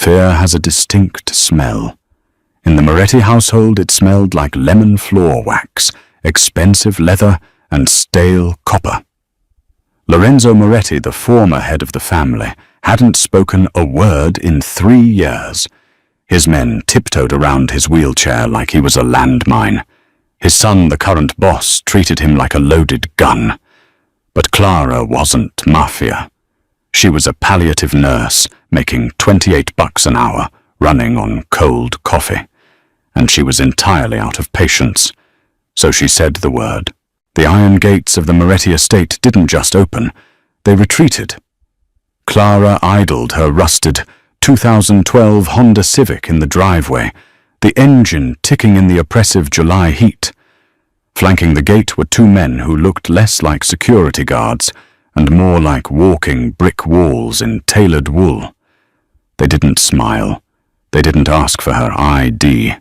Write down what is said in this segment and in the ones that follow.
Fear has a distinct smell. In the Moretti household, it smelled like lemon floor wax, expensive leather, and stale copper. Lorenzo Moretti, the former head of the family, hadn't spoken a word in 3 years. His men tiptoed around his wheelchair like he was a landmine. His son, the current boss, treated him like a loaded gun. But Clara wasn't mafia. She was a palliative nurse, making $28 an hour, running on cold coffee. And she was entirely out of patience. So she said the word. The iron gates of the Moretti estate didn't just open, they retreated. Clara idled her rusted 2012 Honda Civic in the driveway, the engine ticking in the oppressive July heat. Flanking the gate were 2 men who looked less like security guards and more like walking brick walls in tailored wool. They didn't smile. They didn't ask for her ID.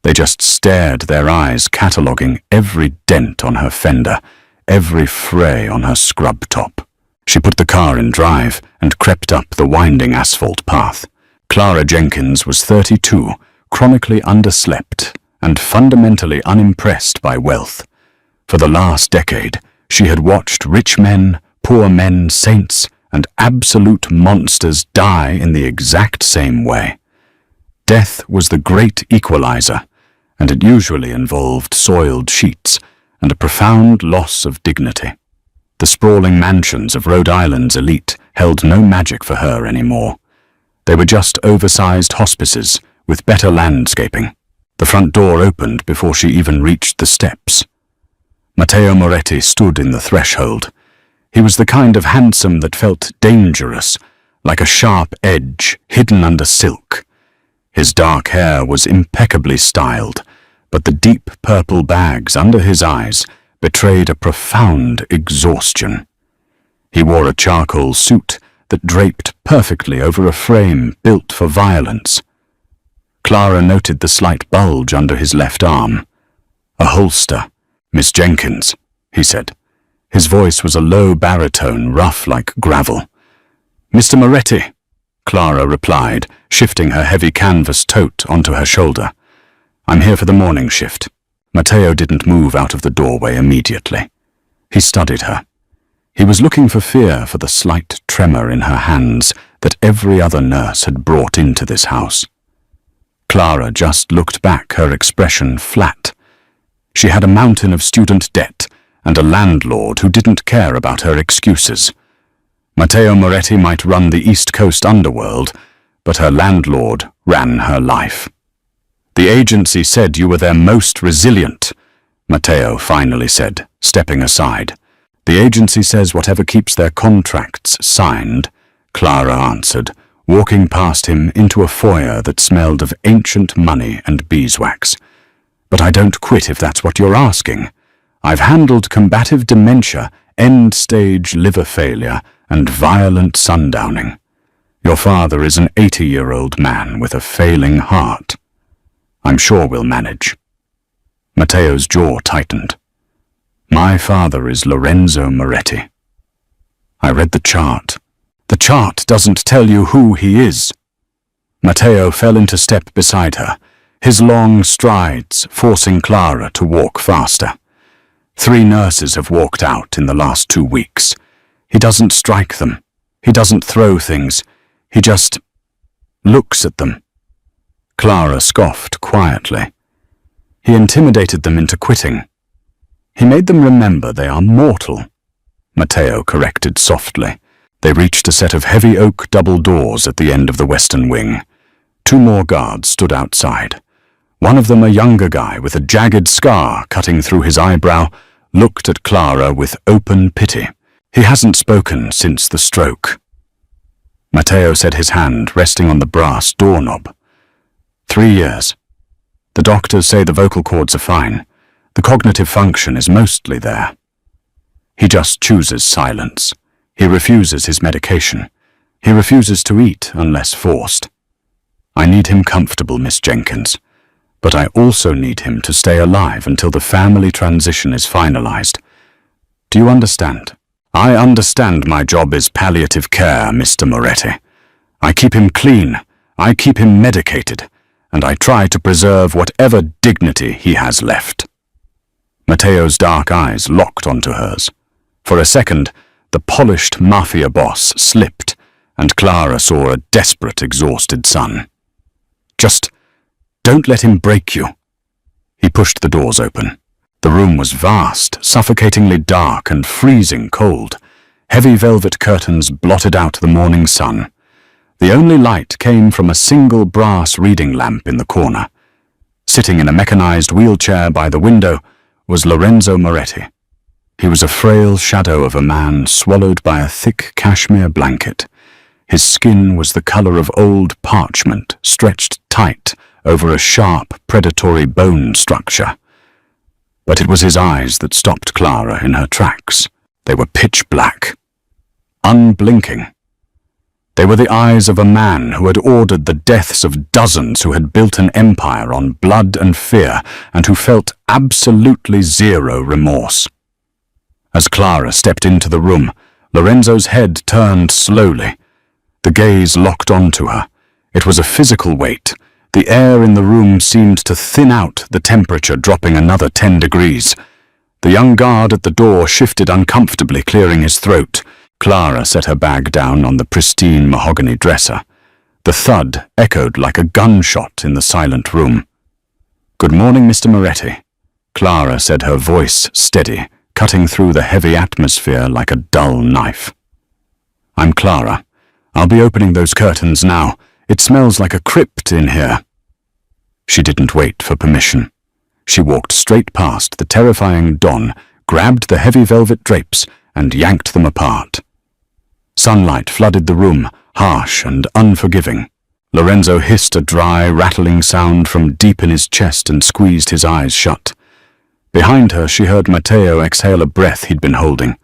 They just stared, their eyes cataloguing every dent on her fender, every fray on her scrub top. She put the car in drive and crept up the winding asphalt path. Clara Jenkins was 32, chronically underslept, and fundamentally unimpressed by wealth. For the last decade, she had watched rich men, poor men, saints, and absolute monsters die in the exact same way. Death was the great equalizer, and it usually involved soiled sheets and a profound loss of dignity. The sprawling mansions of Rhode Island's elite held no magic for her anymore. They were just oversized hospices with better landscaping. The front door opened before she even reached the steps. Matteo Moretti stood in the threshold. He was the kind of handsome that felt dangerous, like a sharp edge hidden under silk. His dark hair was impeccably styled, but the deep purple bags under his eyes betrayed a profound exhaustion. He wore a charcoal suit that draped perfectly over a frame built for violence. Clara noted the slight bulge under his left arm. A holster. "Miss Jenkins," he said. His voice was a low baritone, rough like gravel. "Mr. Moretti," Clara replied, shifting her heavy canvas tote onto her shoulder. "I'm here for the morning shift." Matteo didn't move out of the doorway immediately. He studied her. He was looking for fear for the slight tremor in her hands that every other nurse had brought into this house. Clara just looked back, her expression flat. She had a mountain of student debt and a landlord who didn't care about her excuses. Matteo Moretti might run the East Coast underworld, but her landlord ran her life. "The agency said you were their most resilient," Matteo finally said, stepping aside. "The agency says whatever keeps their contracts signed," Clara answered, walking past him into a foyer that smelled of ancient money and beeswax. "But I don't quit if that's what you're asking. I've handled combative dementia, end-stage liver failure, and violent sundowning. Your father is an 80-year-old man with a failing heart. I'm sure we'll manage." Matteo's jaw tightened. "My father is Lorenzo Moretti." I read the chart. "The chart doesn't tell you who he is." Matteo fell into step beside her, his long strides forcing Clara to walk faster. 3 nurses have walked out in the last 2 weeks. He doesn't strike them. He doesn't throw things. He just looks at them. Clara scoffed quietly. He intimidated them into quitting. He made them remember they are mortal. Matteo corrected softly. They reached a set of heavy oak double doors at the end of the western wing. 2 more guards stood outside. One of them, a younger guy with a jagged scar cutting through his eyebrow, looked at Clara with open pity. He hasn't spoken since the stroke. Matteo said, his hand resting on the brass doorknob. 3 years. The doctors say the vocal cords are fine. The cognitive function is mostly there. He just chooses silence. He refuses his medication. He refuses to eat unless forced. I need him comfortable, Miss Jenkins. But I also need him to stay alive until the family transition is finalized. Do you understand? I understand my job is palliative care, Mr. Moretti. I keep him clean, I keep him medicated, and I try to preserve whatever dignity he has left." Matteo's dark eyes locked onto hers. For a second, the polished mafia boss slipped, and Clara saw a desperate, exhausted son. "Just don't let him break you." He pushed the doors open. The room was vast, suffocatingly dark and freezing cold. Heavy velvet curtains blotted out the morning sun. The only light came from a single brass reading lamp in the corner. Sitting in a mechanized wheelchair by the window was Lorenzo Moretti. He was a frail shadow of a man swallowed by a thick cashmere blanket. His skin was the color of old parchment, stretched tight over a sharp, predatory bone structure. But it was his eyes that stopped Clara in her tracks. They were pitch black, unblinking. They were the eyes of a man who had ordered the deaths of dozens who had built an empire on blood and fear, and who felt absolutely zero remorse. As Clara stepped into the room, Lorenzo's head turned slowly. The gaze locked onto her. It was a physical weight. The air in the room seemed to thin out, the temperature dropping another 10 degrees. The young guard at the door shifted uncomfortably, clearing his throat. Clara set her bag down on the pristine mahogany dresser. The thud echoed like a gunshot in the silent room. "Good morning, Mr. Moretti," Clara said, her voice steady, cutting through the heavy atmosphere like a dull knife. "I'm Clara. I'll be opening those curtains now. It smells like a crypt in here." She didn't wait for permission. She walked straight past the terrifying Don, grabbed the heavy velvet drapes, and yanked them apart. Sunlight flooded the room, harsh and unforgiving. Lorenzo hissed a dry, rattling sound from deep in his chest and squeezed his eyes shut. Behind her, she heard Matteo exhale a breath he'd been holding.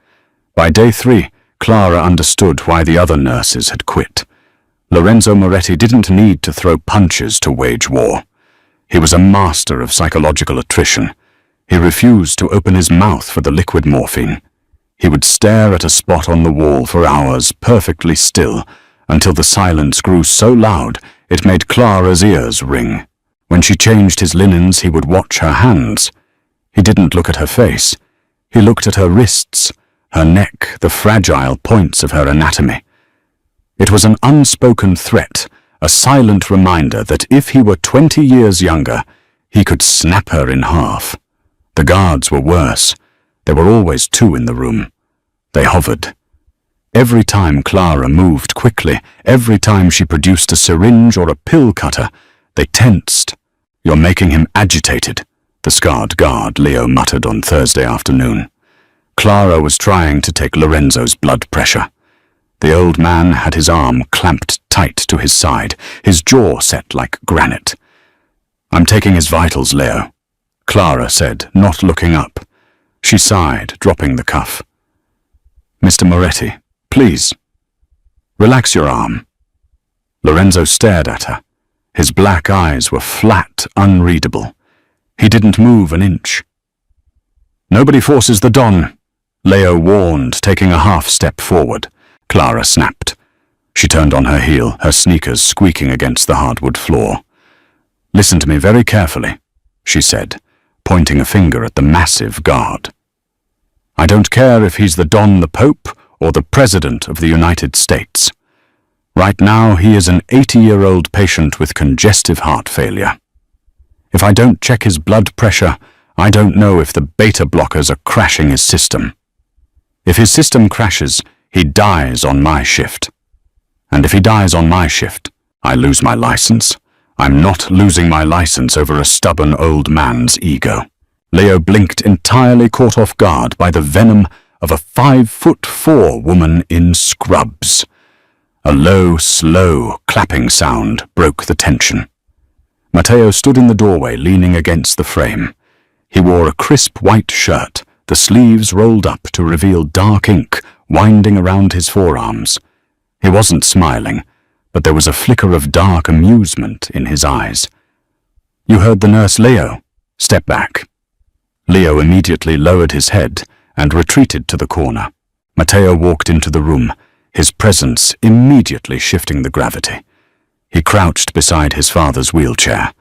By day 3, Clara understood why the other nurses had quit. Lorenzo Moretti didn't need to throw punches to wage war. He was a master of psychological attrition. He refused to open his mouth for the liquid morphine. He would stare at a spot on the wall for hours, perfectly still, until the silence grew so loud it made Clara's ears ring. When she changed his linens, he would watch her hands. He didn't look at her face. He looked at her wrists, her neck, the fragile points of her anatomy. It was an unspoken threat, a silent reminder that if he were 20 years younger, he could snap her in half. The guards were worse. There were always 2 in the room. They hovered. Every time Clara moved quickly, every time she produced a syringe or a pill cutter, they tensed. "You're making him agitated," the scarred guard Leo muttered on Thursday afternoon. Clara was trying to take Lorenzo's blood pressure. The old man had his arm clamped tight to his side, his jaw set like granite. "I'm taking his vitals, Leo," Clara said, not looking up. She sighed, dropping the cuff. "Mr. Moretti, please. Relax your arm." Lorenzo stared at her. His black eyes were flat, unreadable. He didn't move an inch. "Nobody forces the Don," Leo warned, taking a half step forward. Clara snapped. She turned on her heel, her sneakers squeaking against the hardwood floor. "Listen to me very carefully," she said, pointing a finger at the massive guard. "I don't care if he's the Don, the Pope, or the President of the United States. Right now, he is an 80-year-old patient with congestive heart failure. If I don't check his blood pressure, I don't know if the beta blockers are crashing his system. If his system crashes, he dies on my shift. And if he dies on my shift, I lose my license. I'm not losing my license over a stubborn old man's ego." Leo blinked, entirely caught off guard by the venom of a 5'4" woman in scrubs. A low, slow, clapping sound broke the tension. Matteo stood in the doorway, leaning against the frame. He wore a crisp white shirt, the sleeves rolled up to reveal dark ink winding around his forearms. He wasn't smiling, but there was a flicker of dark amusement in his eyes. "You heard the nurse, Leo. Step back." Leo immediately lowered his head and retreated to the corner. Matteo walked into the room, his presence immediately shifting the gravity. He crouched beside his father's wheelchair.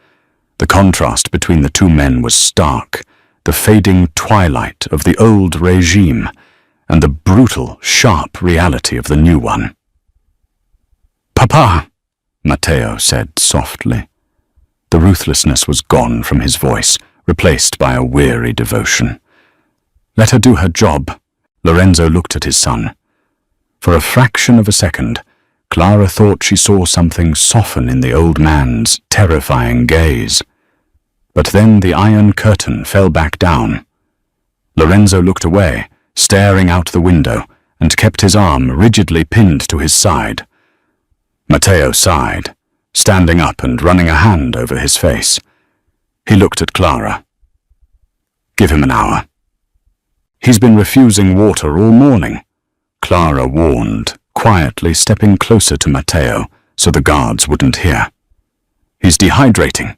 The contrast between the two men was stark, the fading twilight of the old regime and the brutal, sharp reality of the new one. "Papa," Matteo said softly. The ruthlessness was gone from his voice, replaced by a weary devotion. "Let her do her job." Lorenzo looked at his son. For a fraction of a second, Clara thought she saw something soften in the old man's terrifying gaze. But then the iron curtain fell back down. Lorenzo looked away, staring out the window, and kept his arm rigidly pinned to his side. Matteo sighed, standing up and running a hand over his face. He looked at Clara. "Give him an hour." "He's been refusing water all morning," Clara warned, quietly stepping closer to Matteo so the guards wouldn't hear. "He's dehydrating.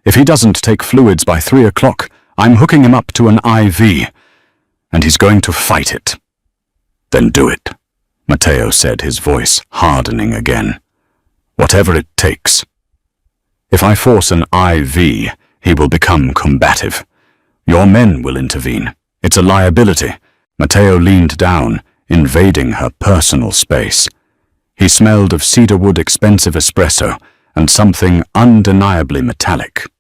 If he doesn't take fluids by 3 o'clock, I'm hooking him up to an IV, and he's going to fight it." "Then do it," Matteo said, his voice hardening again. "Whatever it takes. If I force an IV, he will become combative. Your men will intervene. It's a liability." Matteo leaned down, invading her personal space. He smelled of cedarwood expensive espresso and something undeniably metallic.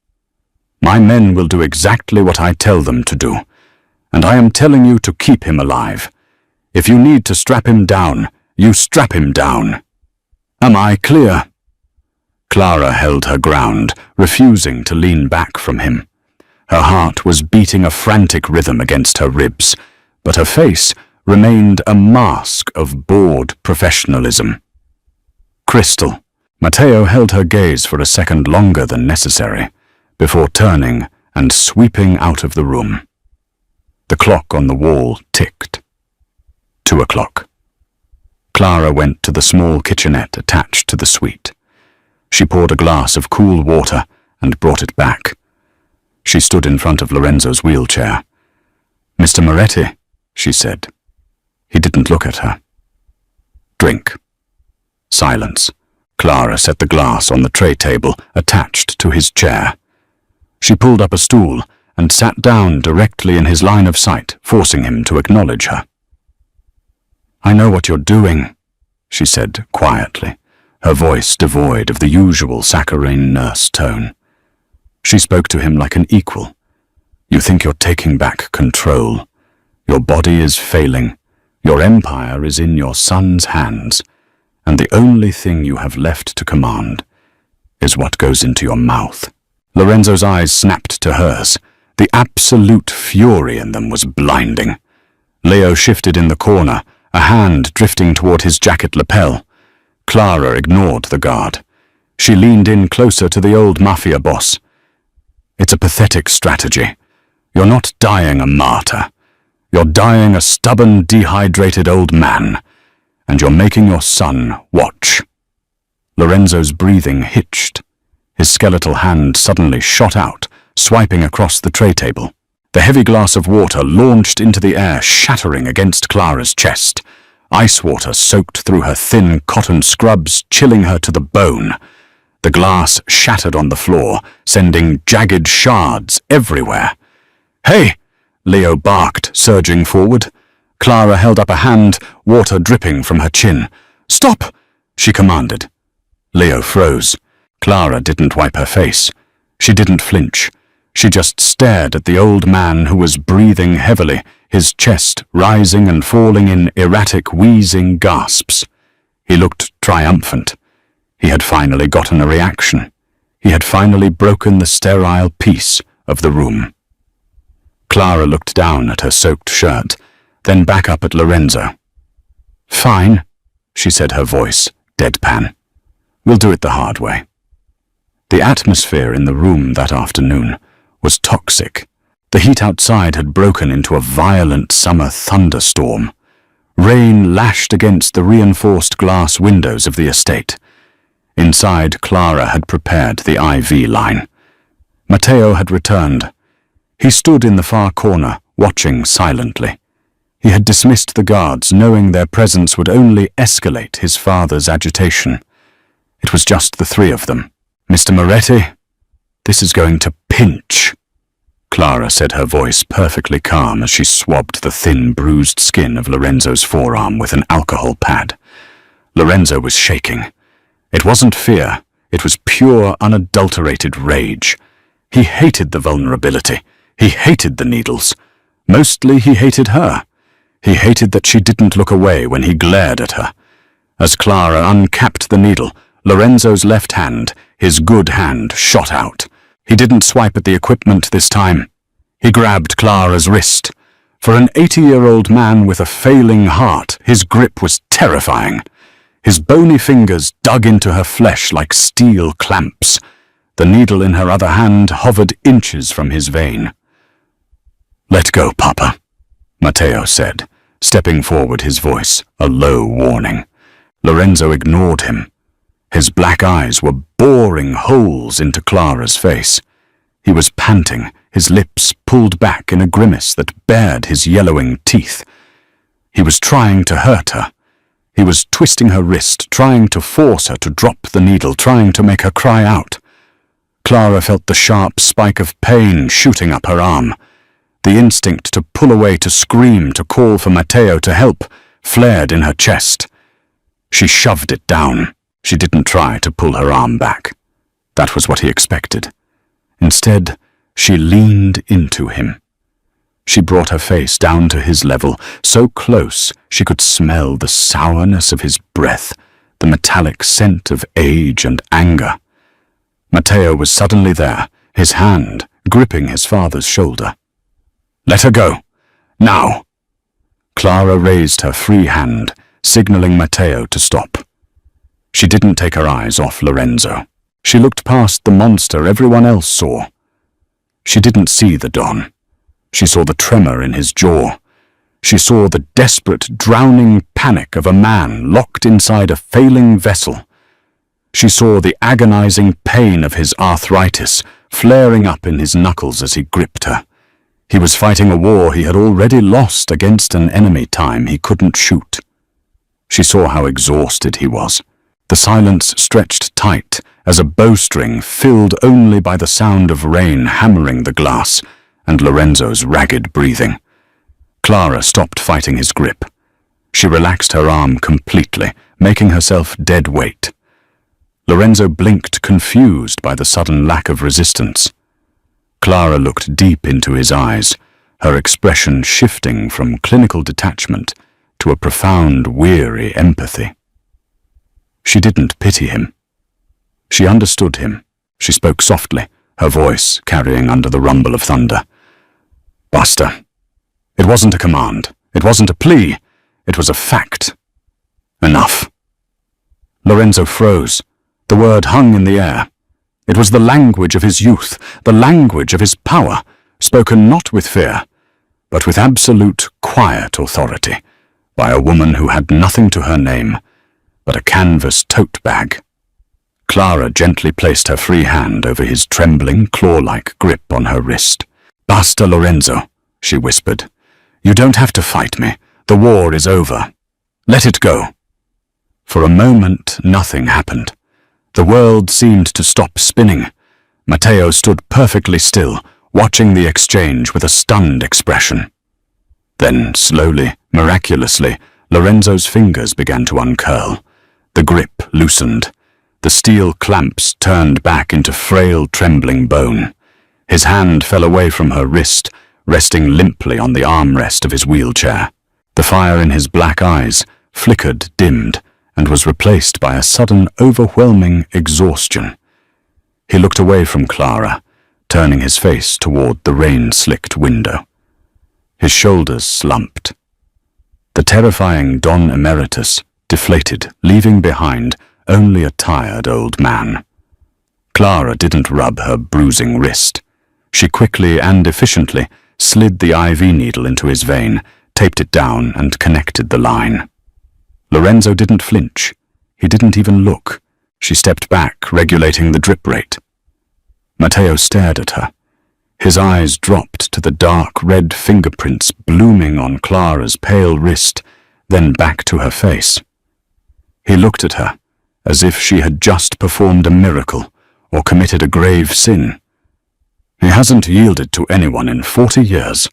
"My men will do exactly what I tell them to do, and I am telling you to keep him alive. If you need to strap him down, you strap him down. Am I clear?" Clara held her ground, refusing to lean back from him. Her heart was beating a frantic rhythm against her ribs, but her face remained a mask of bored professionalism. "Crystal." Matteo held her gaze for a second longer than necessary, before turning and sweeping out of the room. The clock on the wall ticked. 2 o'clock. Clara went to the small kitchenette attached to the suite. She poured a glass of cool water and brought it back. She stood in front of Lorenzo's wheelchair. "Mr. Moretti," she said. He didn't look at her. "Drink." Silence. Clara set the glass on the tray table attached to his chair. She pulled up a stool and sat down directly in his line of sight, forcing him to acknowledge her. "I know what you're doing," she said quietly, her voice devoid of the usual saccharine nurse tone. She spoke to him like an equal. "You think you're taking back control. Your body is failing. Your empire is in your son's hands, and the only thing you have left to command is what goes into your mouth." Lorenzo's eyes snapped to hers. The absolute fury in them was blinding. Leo shifted in the corner, a hand drifting toward his jacket lapel. Clara ignored the guard. She leaned in closer to the old mafia boss. "It's a pathetic strategy. You're not dying a martyr. You're dying a stubborn, dehydrated old man, and you're making your son watch." Lorenzo's breathing hitched. His skeletal hand suddenly shot out, swiping across the tray table. The heavy glass of water launched into the air, shattering against Clara's chest. Ice water soaked through her thin cotton scrubs, chilling her to the bone. The glass shattered on the floor, sending jagged shards everywhere. "Hey!" Leo barked, surging forward. Clara held up a hand, water dripping from her chin. "Stop!" she commanded. Leo froze. Clara didn't wipe her face. She didn't flinch. She just stared at the old man who was breathing heavily, his chest rising and falling in erratic, wheezing gasps. He looked triumphant. He had finally gotten a reaction. He had finally broken the sterile peace of the room. Clara looked down at her soaked shirt, then back up at Lorenzo. "Fine," she said, her voice deadpan. "We'll do it the hard way." The atmosphere in the room that afternoon was toxic. The heat outside had broken into a violent summer thunderstorm. Rain lashed against the reinforced glass windows of the estate. Inside, Clara had prepared the IV line. Matteo had returned. He stood in the far corner, watching silently. He had dismissed the guards, knowing their presence would only escalate his father's agitation. It was just the three of them. "Mr. Moretti, this is going to pinch," Clara said, her voice perfectly calm as she swabbed the thin, bruised skin of Lorenzo's forearm with an alcohol pad. Lorenzo was shaking. It wasn't fear, it was pure, unadulterated rage. He hated the vulnerability. He hated the needles. Mostly he hated her. He hated that she didn't look away when he glared at her. As Clara uncapped the needle, Lorenzo's left hand, his good hand, shot out. He didn't swipe at the equipment this time. He grabbed Clara's wrist. For an 80-year-old man with a failing heart, his grip was terrifying. His bony fingers dug into her flesh like steel clamps. The needle in her other hand hovered inches from his vein. "Let go, Papa," Matteo said, stepping forward, his voice a low warning. Lorenzo ignored him. His black eyes were boring holes into Clara's face. He was panting, his lips pulled back in a grimace that bared his yellowing teeth. He was trying to hurt her. He was twisting her wrist, trying to force her to drop the needle, trying to make her cry out. Clara felt the sharp spike of pain shooting up her arm. The instinct to pull away, to scream, to call for Matteo to help, flared in her chest. She shoved it down. She didn't try to pull her arm back. That was what he expected. Instead, she leaned into him. She brought her face down to his level, so close she could smell the sourness of his breath, the metallic scent of age and anger. Matteo was suddenly there, his hand gripping his father's shoulder. "Let her go. Now!" Clara raised her free hand, signaling Matteo to stop. She didn't take her eyes off Lorenzo. She looked past the monster everyone else saw. She didn't see the Don. She saw the tremor in his jaw. She saw the desperate, drowning panic of a man locked inside a failing vessel. She saw the agonizing pain of his arthritis flaring up in his knuckles as he gripped her. He was fighting a war he had already lost against an enemy time he couldn't shoot. She saw how exhausted he was. The silence stretched tight as a bowstring filled only by the sound of rain hammering the glass and Lorenzo's ragged breathing. Clara stopped fighting his grip. She relaxed her arm completely, making herself dead weight. Lorenzo blinked, confused by the sudden lack of resistance. Clara looked deep into his eyes, her expression shifting from clinical detachment to a profound, weary empathy. She didn't pity him. She understood him. She spoke softly, her voice carrying under the rumble of thunder. "Basta. It wasn't a command. It wasn't a plea. It was a fact. Enough." Lorenzo froze. The word hung in the air. It was the language of his youth, the language of his power, spoken not with fear, but with absolute, quiet authority, by a woman who had nothing to her name but a canvas tote bag. Clara gently placed her free hand over his trembling, claw-like grip on her wrist. "Basta, Lorenzo," she whispered. "You don't have to fight me. The war is over. Let it go." For a moment, nothing happened. The world seemed to stop spinning. Matteo stood perfectly still, watching the exchange with a stunned expression. Then, slowly, miraculously, Lorenzo's fingers began to uncurl. The grip loosened. The steel clamps turned back into frail, trembling bone. His hand fell away from her wrist, resting limply on the armrest of his wheelchair. The fire in his black eyes flickered, dimmed, and was replaced by a sudden, overwhelming exhaustion. He looked away from Clara, turning his face toward the rain-slicked window. His shoulders slumped. The terrifying Don Emeritus deflated, leaving behind only a tired old man. Clara didn't rub her bruising wrist. She quickly and efficiently slid the IV needle into his vein, taped it down, and connected the line. Lorenzo didn't flinch. He didn't even look. She stepped back, regulating the drip rate. Matteo stared at her. His eyes dropped to the dark red fingerprints blooming on Clara's pale wrist, then back to her face. He looked at her, as if she had just performed a miracle or committed a grave sin. "He hasn't yielded to anyone in 40 years.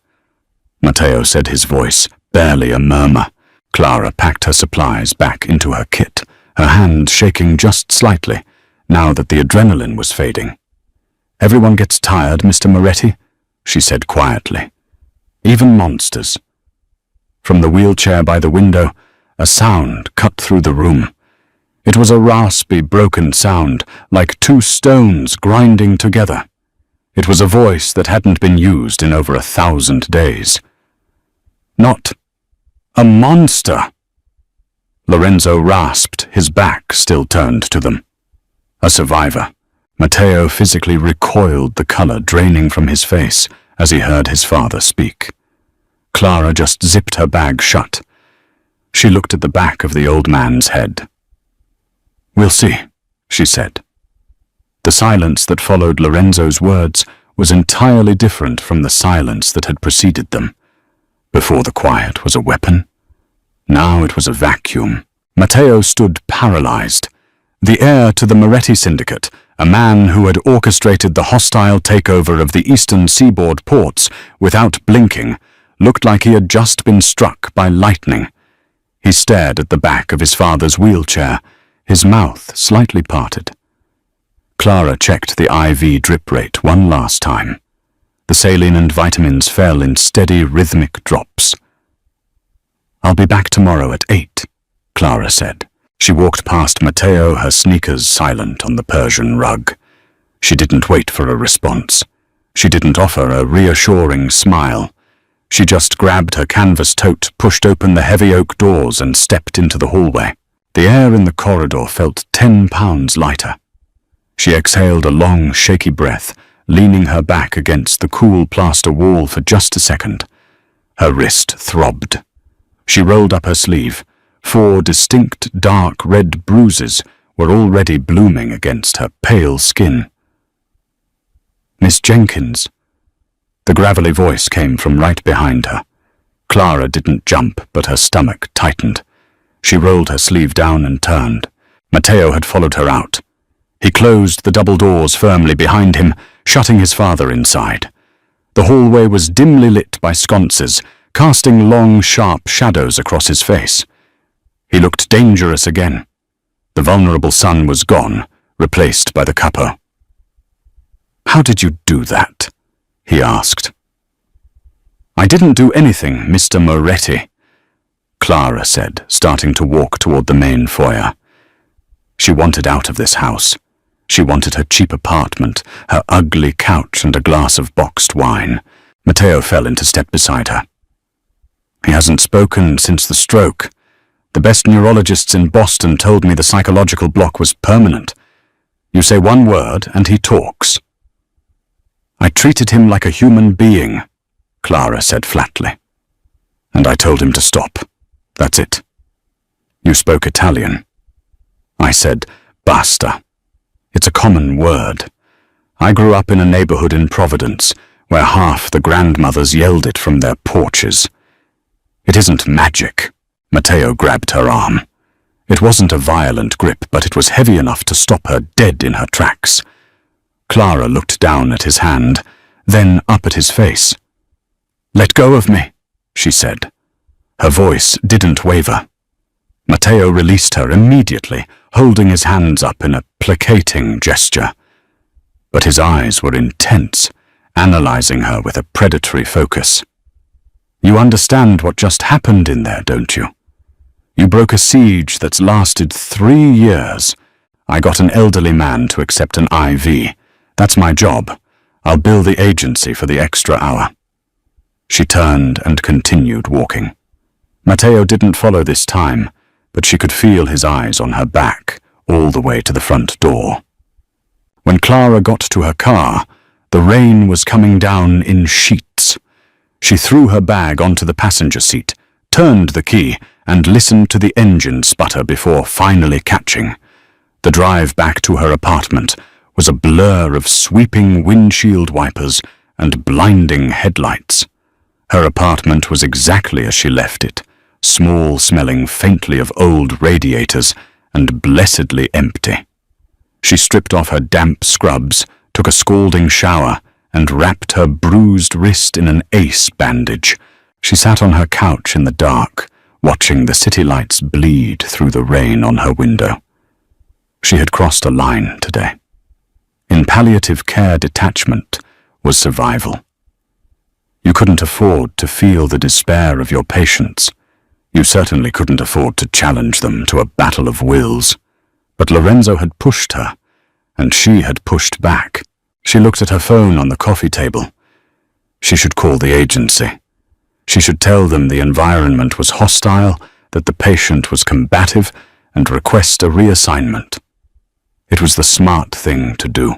Matteo said, his voice barely a murmur. Clara packed her supplies back into her kit, her hand shaking just slightly, now that the adrenaline was fading. "Everyone gets tired, Mr. Moretti," she said quietly. "Even monsters." From the wheelchair by the window, a sound cut through the room. It was a raspy, broken sound, like two stones grinding together. It was a voice that hadn't been used in over 1,000 days. "Not a monster!" Lorenzo rasped, his back still turned to them. "A survivor." Matteo physically recoiled, the color draining from his face as he heard his father speak. Clara just zipped her bag shut. She looked at the back of the old man's head. "We'll see," she said. The silence that followed Lorenzo's words was entirely different from the silence that had preceded them. Before the quiet was a weapon, now it was a vacuum. Matteo stood paralyzed. The heir to the Moretti syndicate, a man who had orchestrated the hostile takeover of the eastern seaboard ports without blinking, looked like he had just been struck by lightning. He stared at the back of his father's wheelchair, his mouth slightly parted. Clara checked the IV drip rate one last time. The saline and vitamins fell in steady, rhythmic drops. "I'll be back tomorrow at 8, Clara said. She walked past Matteo, her sneakers silent on the Persian rug. She didn't wait for a response. She didn't offer a reassuring smile. She just grabbed her canvas tote, pushed open the heavy oak doors, and stepped into the hallway. The air in the corridor felt 10 pounds lighter. She exhaled a long, shaky breath, leaning her back against the cool plaster wall for just a second. Her wrist throbbed. She rolled up her sleeve. 4 distinct dark red bruises were already blooming against her pale skin. "Miss Jenkins." The gravelly voice came from right behind her. Clara didn't jump, but her stomach tightened. She rolled her sleeve down and turned. Matteo had followed her out. He closed the double doors firmly behind him, shutting his father inside. The hallway was dimly lit by sconces, casting long, sharp shadows across his face. He looked dangerous again. The vulnerable sun was gone, replaced by the capo. "How did you do that?" he asked. "I didn't do anything, Mr. Moretti," Clara said, starting to walk toward the main foyer. She wanted out of this house. She wanted her cheap apartment, her ugly couch, and a glass of boxed wine. Matteo fell into step beside her. "He hasn't spoken since the stroke. The best neurologists in Boston told me the psychological block was permanent. You say one word and he talks." "I treated him like a human being," Clara said flatly. "And I told him to stop. That's it." "You spoke Italian." I said, "Basta." It's a common word. I grew up in a neighborhood in Providence where half the grandmothers yelled it from their porches. "It isn't magic." Matteo grabbed her arm. It wasn't a violent grip, but it was heavy enough to stop her dead in her tracks. Clara looked down at his hand, then up at his face. "Let go of me," she said. Her voice didn't waver. Matteo released her immediately, holding his hands up in a placating gesture. But his eyes were intense, analyzing her with a predatory focus. "You understand what just happened in there, don't you? You broke a siege that's lasted 3 years. I got an elderly man to accept an IV. That's my job. I'll bill the agency for the extra hour." She turned and continued walking. Matteo didn't follow this time, but she could feel his eyes on her back all the way to the front door. When Clara got to her car, the rain was coming down in sheets. She threw her bag onto the passenger seat, turned the key, and listened to the engine sputter before finally catching. The drive back to her apartment was a blur of sweeping windshield wipers and blinding headlights. Her apartment was exactly as she left it, small, smelling faintly of old radiators and blessedly empty. She stripped off her damp scrubs, took a scalding shower, and wrapped her bruised wrist in an ace bandage. She sat on her couch in the dark, watching the city lights bleed through the rain on her window. She had crossed a line today. In palliative care detachment was survival. You couldn't afford to feel the despair of your patients. You certainly couldn't afford to challenge them to a battle of wills. But Lorenzo had pushed her, and she had pushed back. She looked at her phone on the coffee table. She should call the agency. She should tell them the environment was hostile, that the patient was combative, and request a reassignment. It was the smart thing to do.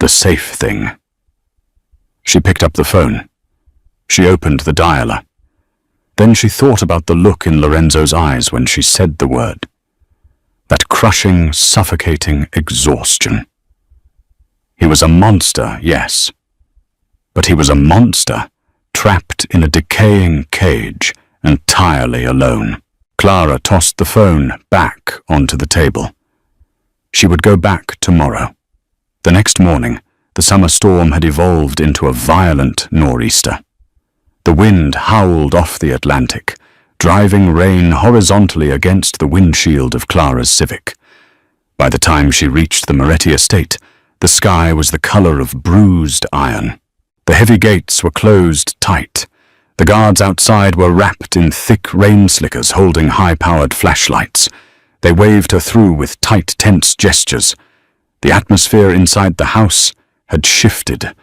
The safe thing. She picked up the phone. She opened the dialer. Then she thought about the look in Lorenzo's eyes when she said the word. That crushing, suffocating exhaustion. He was a monster, yes. But he was a monster, trapped in a decaying cage, entirely alone. Clara tossed the phone back onto the table. She would go back tomorrow. The next morning, the summer storm had evolved into a violent nor'easter. The wind howled off the Atlantic, driving rain horizontally against the windshield of Clara's Civic. By the time she reached the Moretti estate, the sky was the color of bruised iron. The heavy gates were closed tight. The guards outside were wrapped in thick rain slickers holding high-powered flashlights. They waved her through with tight, tense gestures. The atmosphere inside the house had shifted.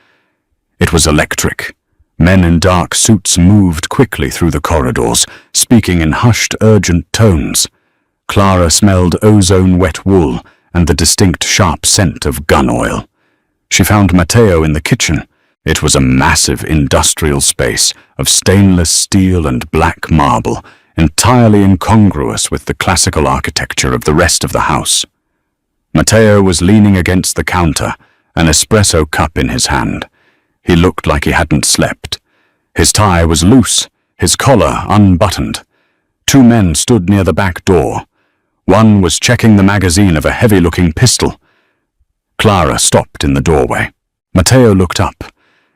It was electric. Men in dark suits moved quickly through the corridors, speaking in hushed, urgent tones. Clara smelled ozone-wet wool and the distinct sharp scent of gun oil. She found Matteo in the kitchen. It was a massive industrial space of stainless steel and black marble, entirely incongruous with the classical architecture of the rest of the house. Matteo was leaning against the counter, an espresso cup in his hand. He looked like he hadn't slept. His tie was loose, his collar unbuttoned. Two men stood near the back door. One was checking the magazine of a heavy-looking pistol. Clara stopped in the doorway. Matteo looked up.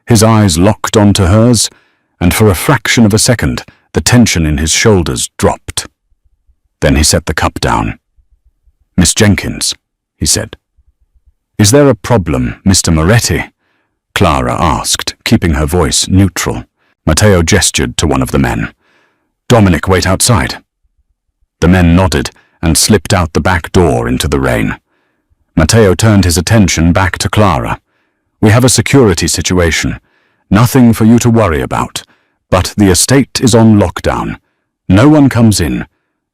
His eyes locked onto hers, and for a fraction of a second, the tension in his shoulders dropped. Then he set the cup down. "Miss Jenkins," he said. "Is there a problem, Mr. Moretti?" Clara asked, keeping her voice neutral. Matteo gestured to one of the men. "Dominic, wait outside." The men nodded and slipped out the back door into the rain. Matteo turned his attention back to Clara. "We have a security situation. Nothing for you to worry about. But the estate is on lockdown. No one comes in.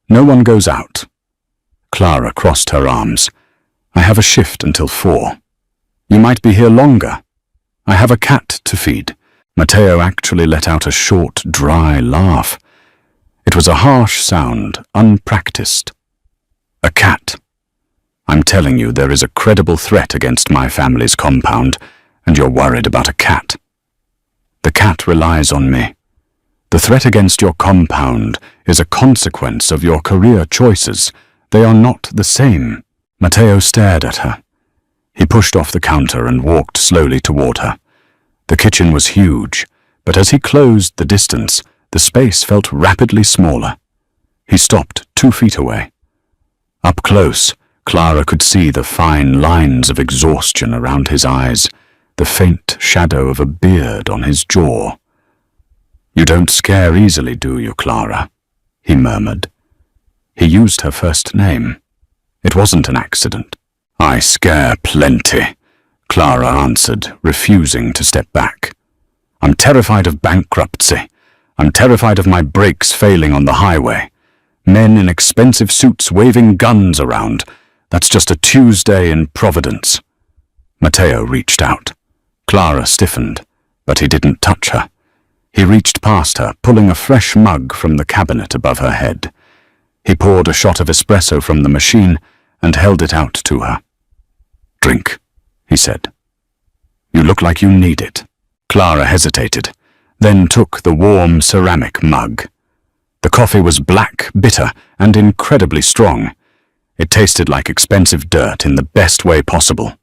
No one goes out." Clara crossed her arms. "I have a shift until 4. You might be here longer. I have a cat to feed." Matteo actually let out a short, dry laugh. It was a harsh sound, unpracticed. "A cat. I'm telling you, there is a credible threat against my family's compound, and you're worried about a cat. The cat relies on me. The threat against your compound is a consequence of your career choices. They are not the same." Matteo stared at her. He pushed off the counter and walked slowly toward her. The kitchen was huge, but as he closed the distance, the space felt rapidly smaller. He stopped 2 feet away. Up close, Clara could see the fine lines of exhaustion around his eyes, the faint shadow of a beard on his jaw. "You don't scare easily, do you, Clara?" he murmured. He used her first name. It wasn't an accident. "I scare plenty," Clara answered, refusing to step back. "I'm terrified of bankruptcy. I'm terrified of my brakes failing on the highway. Men in expensive suits waving guns around. That's just a Tuesday in Providence." Matteo reached out. Clara stiffened, but he didn't touch her. He reached past her, pulling a fresh mug from the cabinet above her head. He poured a shot of espresso from the machine and held it out to her. "Drink," he said. "You look like you need it." Clara hesitated, then took the warm ceramic mug. The coffee was black, bitter, and incredibly strong. It tasted like expensive dirt in the best way possible.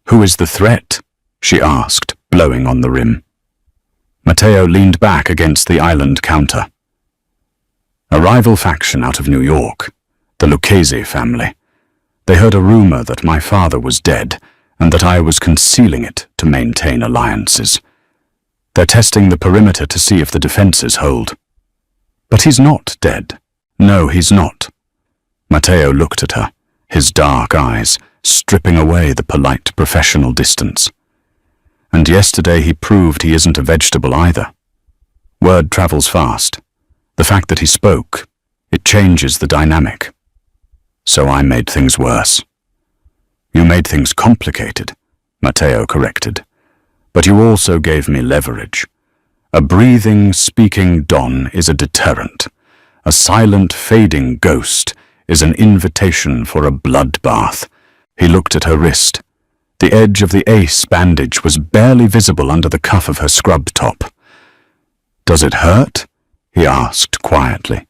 "Who is the threat?" she asked, blowing on the rim. Matteo leaned back against the island counter. "A rival faction out of New York, the Lucchese family. They heard a rumor that my father was dead and that I was concealing it to maintain alliances. They're testing the perimeter to see if the defenses hold." "But he's not dead." "No, he's not." Matteo looked at her, his dark eyes stripping away the polite professional distance. "And yesterday he proved he isn't a vegetable either. Word travels fast. The fact that he spoke, it changes the dynamic. So I made things worse." "You made things complicated," Matteo corrected. "But you also gave me leverage. A breathing, speaking Don is a deterrent. A silent, fading ghost is an invitation for a bloodbath." He looked at her wrist. The edge of the ace bandage was barely visible under the cuff of her scrub top. "Does it hurt?" he asked quietly.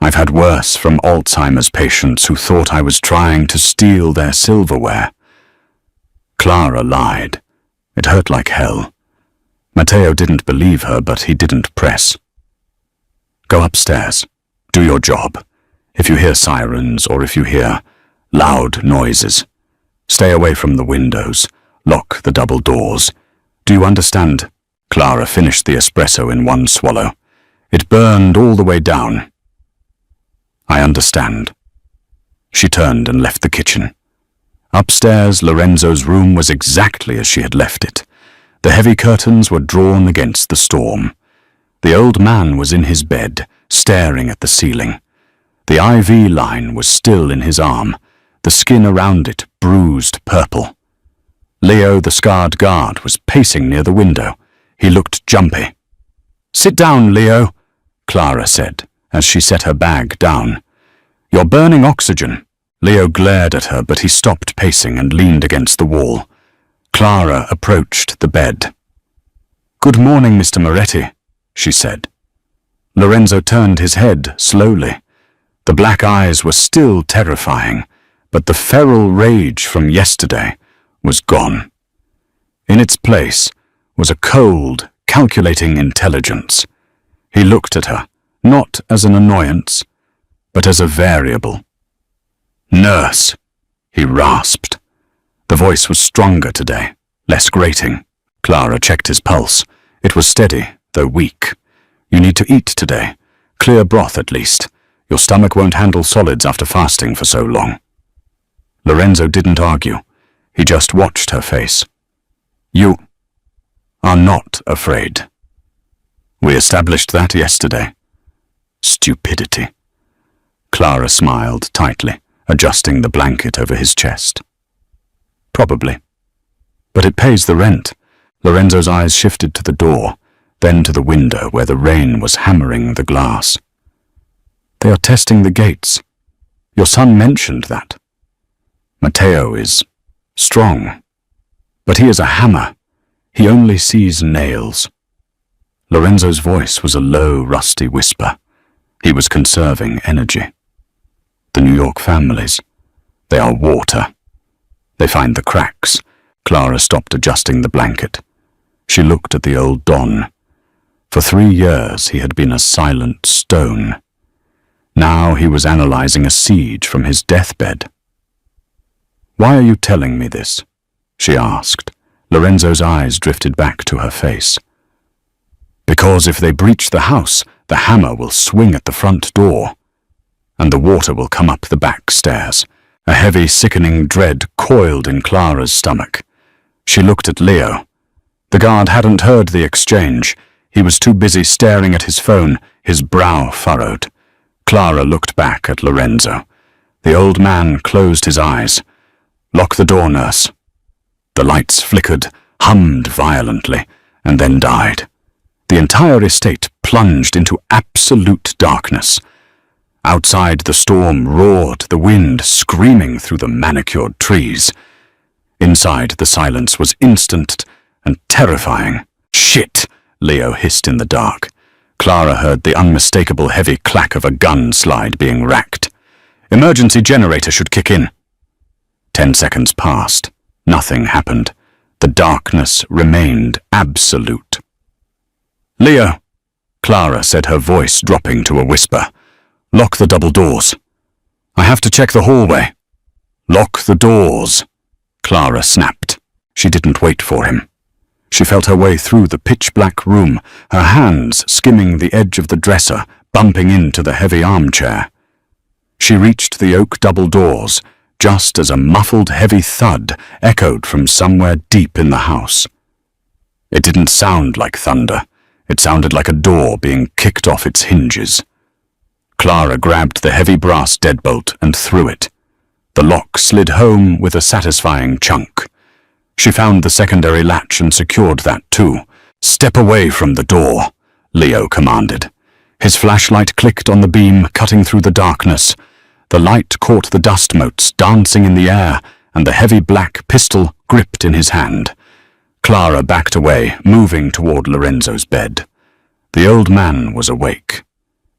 "I've had worse from Alzheimer's patients who thought I was trying to steal their silverware." Clara lied. It hurt like hell. Matteo didn't believe her, but he didn't press. "Go upstairs. Do your job. If you hear sirens or if you hear loud noises, stay away from the windows. Lock the double doors. Do you understand?" Clara finished the espresso in one swallow. It burned all the way down. "I understand." She turned and left the kitchen. Upstairs, Lorenzo's room was exactly as she had left it. The heavy curtains were drawn against the storm. The old man was in his bed, staring at the ceiling. The IV line was still in his arm, the skin around it bruised purple. Leo, the scarred guard, was pacing near the window. He looked jumpy. "Sit down, Leo," Clara said, as she set her bag down. "You're burning oxygen." Leo glared at her, but he stopped pacing and leaned against the wall. Clara approached the bed. "Good morning, Mr. Moretti," she said. Lorenzo turned his head slowly. The black eyes were still terrifying, but the feral rage from yesterday was gone. In its place was a cold, calculating intelligence. He looked at her, not as an annoyance, but as a variable. "Nurse," he rasped. The voice was stronger today, less grating. Clara checked his pulse. It was steady, though weak. "You need to eat today. Clear broth at least. Your stomach won't handle solids after fasting for so long." Lorenzo didn't argue. He just watched her face. "You are not afraid." "We established that yesterday." Stupidity. Clara smiled tightly, adjusting the blanket over his chest. "Probably. But it pays the rent." Lorenzo's eyes shifted to the door, then to the window where the rain was hammering the glass. "They are testing the gates. Your son mentioned that. Matteo is strong, but he is a hammer. He only sees nails." Lorenzo's voice was a low, rusty whisper. He was conserving energy. "The New York families, they are water. They find the cracks." Clara stopped adjusting the blanket. She looked at the old Don. For 3 years he had been a silent stone. Now he was analyzing a siege from his deathbed. "Why are you telling me this?" she asked. Lorenzo's eyes drifted back to her face. "Because if they breach the house, the hammer will swing at the front door, and the water will come up the back stairs." A heavy, sickening dread coiled in Clara's stomach. She looked at Leo. The guard hadn't heard the exchange. He was too busy staring at his phone, his brow furrowed. Clara looked back at Lorenzo. The old man closed his eyes. "Lock the door, nurse." The lights flickered, hummed violently, and then died. The entire estate plunged into absolute darkness. Outside, the storm roared, the wind screaming through the manicured trees. Inside, the silence was instant and terrifying. "Shit!" Leo hissed in the dark. Clara heard the unmistakable heavy clack of a gun slide being racked. Emergency generator should kick in." 10 seconds passed. Nothing happened. The darkness remained absolute. "Leo," Clara said, her voice dropping to a whisper. "Lock the double doors. I have to check the hallway." "Lock the doors," Clara snapped. She didn't wait for him. She felt her way through the pitch-black room, her hands skimming the edge of the dresser, bumping into the heavy armchair. She reached the oak double doors, just as a muffled heavy thud echoed from somewhere deep in the house. It didn't sound like thunder. It sounded like a door being kicked off its hinges. Clara grabbed the heavy brass deadbolt and threw it. The lock slid home with a satisfying chunk. She found the secondary latch and secured that too. "Step away from the door," Leo commanded. His flashlight clicked on the beam, cutting through the darkness. The light caught the dust motes dancing in the air and the heavy black pistol gripped in his hand. Clara backed away, moving toward Lorenzo's bed. The old man was awake.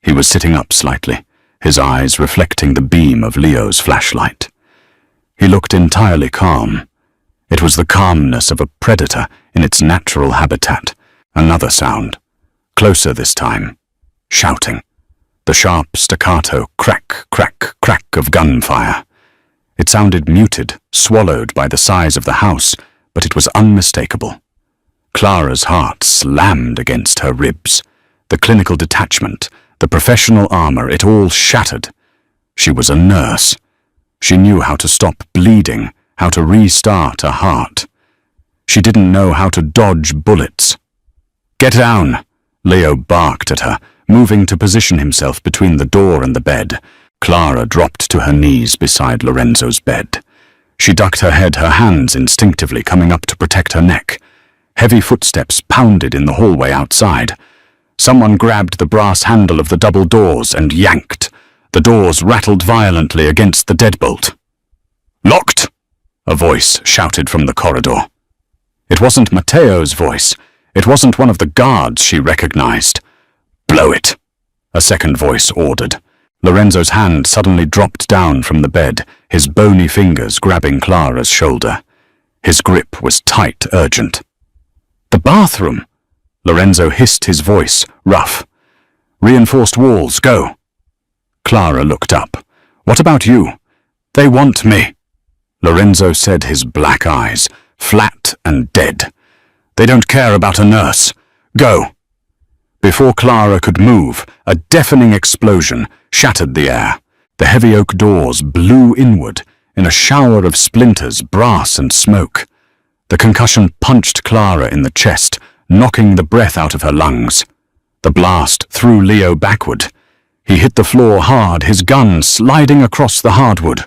He was sitting up slightly, his eyes reflecting the beam of Leo's flashlight. He looked entirely calm. It was the calmness of a predator in its natural habitat. Another sound. Closer this time. Shouting. The sharp staccato crack, crack, crack of gunfire. It sounded muted, swallowed by the size of the house, but it was unmistakable. Clara's heart slammed against her ribs. The clinical detachment, the professional armor, it all shattered. She was a nurse. She knew how to stop bleeding, how to restart a heart. She didn't know how to dodge bullets. "Get down!" Leo barked at her, moving to position himself between the door and the bed. Clara dropped to her knees beside Lorenzo's bed. She ducked her head, her hands instinctively coming up to protect her neck. Heavy footsteps pounded in the hallway outside. Someone grabbed the brass handle of the double doors and yanked. The doors rattled violently against the deadbolt. "Locked!" a voice shouted from the corridor. It wasn't Matteo's voice. It wasn't one of the guards she recognized. "Blow it," a second voice ordered. Lorenzo's hand suddenly dropped down from the bed, his bony fingers grabbing Clara's shoulder. His grip was tight, urgent. "The bathroom!" Lorenzo hissed, his voice rough. "Reinforced walls, go." Clara looked up. "What about you?" "They want me," Lorenzo said, his black eyes flat and dead. "They don't care about a nurse. Go." Before Clara could move, a deafening explosion shattered the air. The heavy oak doors blew inward in a shower of splinters, brass and smoke. The concussion punched Clara in the chest, knocking the breath out of her lungs. The blast threw Leo backward. He hit the floor hard, his gun sliding across the hardwood.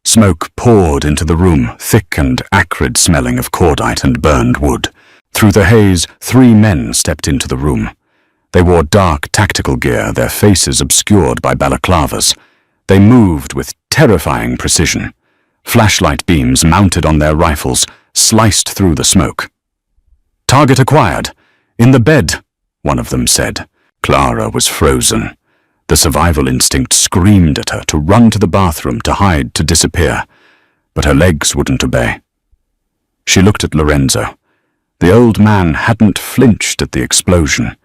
Smoke poured into the room, thick and acrid smelling of cordite and burned wood. Through the haze, 3 men stepped into the room. They wore dark tactical gear, their faces obscured by balaclavas. They moved with terrifying precision. Flashlight beams mounted on their rifles sliced through the smoke. "Target acquired. In the bed," one of them said. Clara was frozen. The survival instinct screamed at her to run to the bathroom, to hide, to disappear. But her legs wouldn't obey. She looked at Lorenzo. The old man hadn't flinched at the explosion.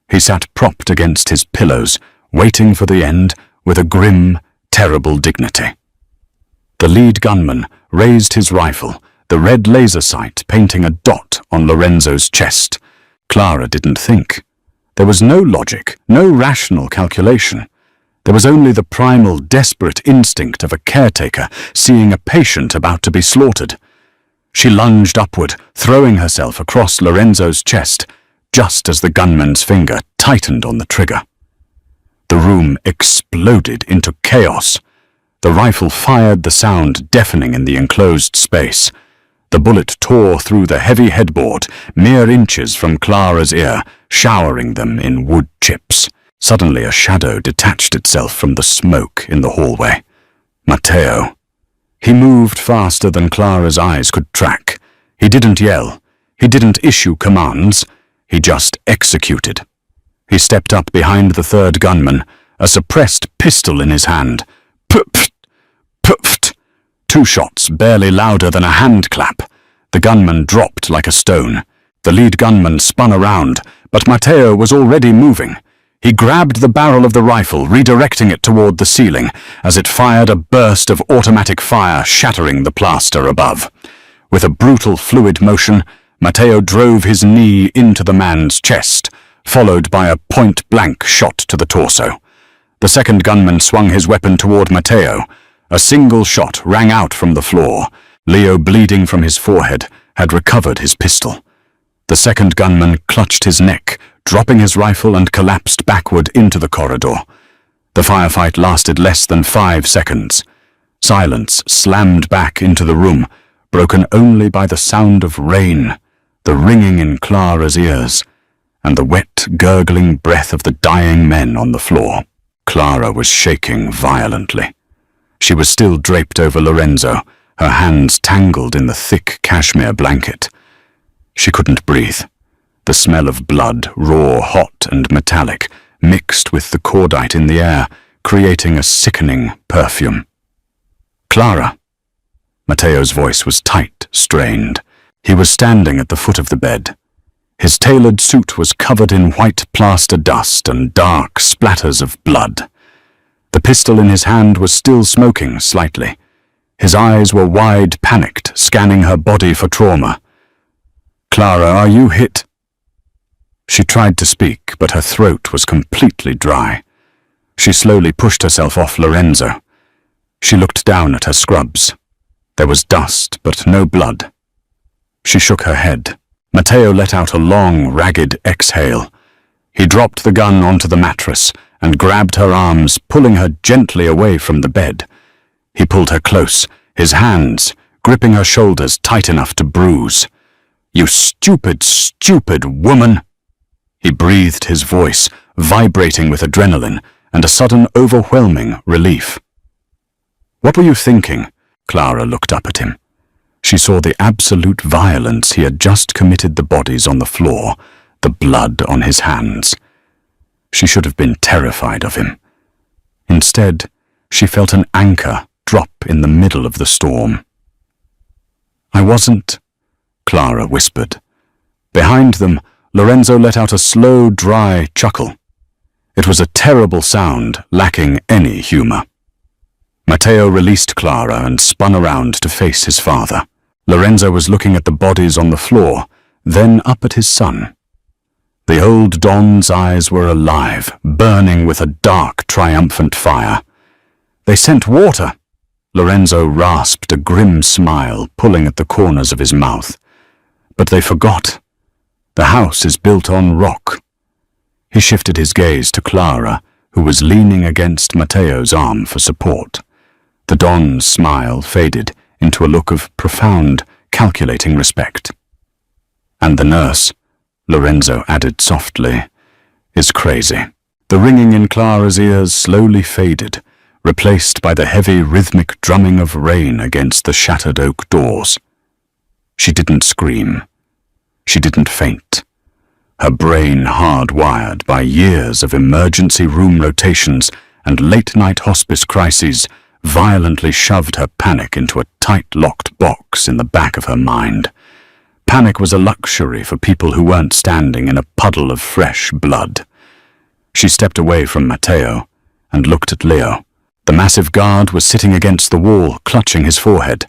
He sat propped against his pillows, waiting for the end with a grim, terrible dignity. The lead gunman raised his rifle, the red laser sight painting a dot on Lorenzo's chest. Clara didn't think. There was no logic, no rational calculation. There was only the primal, desperate instinct of a caretaker seeing a patient about to be slaughtered. She lunged upward, throwing herself across Lorenzo's chest, just as the gunman's finger tightened on the trigger. The room exploded into chaos. The rifle fired, the sound deafening in the enclosed space. The bullet tore through the heavy headboard, mere inches from Clara's ear, showering them in wood chips. Suddenly a shadow detached itself from the smoke in the hallway. Matteo. He moved faster than Clara's eyes could track. He didn't yell. He didn't issue commands. He just executed. He stepped up behind the third gunman, a suppressed pistol in his hand, Puffed, puffed. 2 shots, barely louder than a hand clap. The gunman dropped like a stone. The lead gunman spun around, but Matteo was already moving. He grabbed the barrel of the rifle, redirecting it toward the ceiling, as it fired a burst of automatic fire, shattering the plaster above. With a brutal fluid motion, Matteo drove his knee into the man's chest, followed by a point-blank shot to the torso. The second gunman swung his weapon toward Matteo. A single shot rang out from the floor. Leo, bleeding from his forehead, had recovered his pistol. The second gunman clutched his neck, dropping his rifle, and collapsed backward into the corridor. The firefight lasted less than 5 seconds. Silence slammed back into the room, broken only by the sound of rain, the ringing in Clara's ears, and the wet, gurgling breath of the dying men on the floor. Clara was shaking violently. She was still draped over Lorenzo, her hands tangled in the thick cashmere blanket. She couldn't breathe. The smell of blood, raw, hot, and metallic, mixed with the cordite in the air, creating a sickening perfume. "Clara!" Matteo's voice was tight, strained. He was standing at the foot of the bed. His tailored suit was covered in white plaster dust and dark splatters of blood. The pistol in his hand was still smoking slightly. His eyes were wide, panicked, scanning her body for trauma. "Clara, are you hit?" She tried to speak, but her throat was completely dry. She slowly pushed herself off Lorenzo. She looked down at her scrubs. There was dust, but no blood. She shook her head. Matteo let out a long, ragged exhale. He dropped the gun onto the mattress and grabbed her arms, pulling her gently away from the bed. He pulled her close, his hands gripping her shoulders tight enough to bruise. "You stupid, stupid woman!" He breathed, his voice vibrating with adrenaline and a sudden, overwhelming relief. "What were you thinking?" Clara looked up at him. She saw the absolute violence he had just committed, the bodies on the floor, the blood on his hands. She should have been terrified of him. Instead, she felt an anchor drop in the middle of the storm. "I wasn't," Clara whispered. Behind them, Lorenzo let out a slow, dry chuckle. It was a terrible sound, lacking any humor. Matteo released Clara and spun around to face his father. Lorenzo was looking at the bodies on the floor, then up at his son. The old Don's eyes were alive, burning with a dark, triumphant fire. "They sent water!" Lorenzo rasped a grim smile, pulling at the corners of his mouth. "But they forgot. The house is built on rock." He shifted his gaze to Clara, who was leaning against Matteo's arm for support. The Don's smile faded into a look of profound, calculating respect. "And the nurse," Lorenzo added softly, "is crazy." The ringing in Clara's ears slowly faded, replaced by the heavy, rhythmic drumming of rain against the shattered oak doors. She didn't scream. She didn't faint. Her brain, hardwired by years of emergency room rotations and late-night hospice crises, violently shoved her panic into a tight-locked box in the back of her mind. Panic was a luxury for people who weren't standing in a puddle of fresh blood. She stepped away from Matteo and looked at Leo. The massive guard was sitting against the wall, clutching his forehead.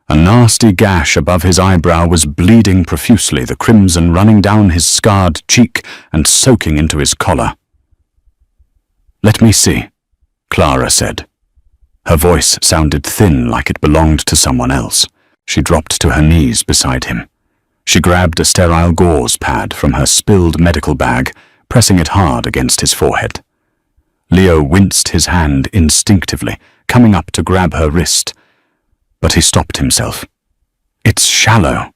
A nasty gash above his eyebrow was bleeding profusely, the crimson running down his scarred cheek and soaking into his collar. "Let me see," Clara said. Her voice sounded thin, like it belonged to someone else. She dropped to her knees beside him. She grabbed a sterile gauze pad from her spilled medical bag, pressing it hard against his forehead. Leo winced his hand instinctively, coming up to grab her wrist, but he stopped himself. "It's shallow,"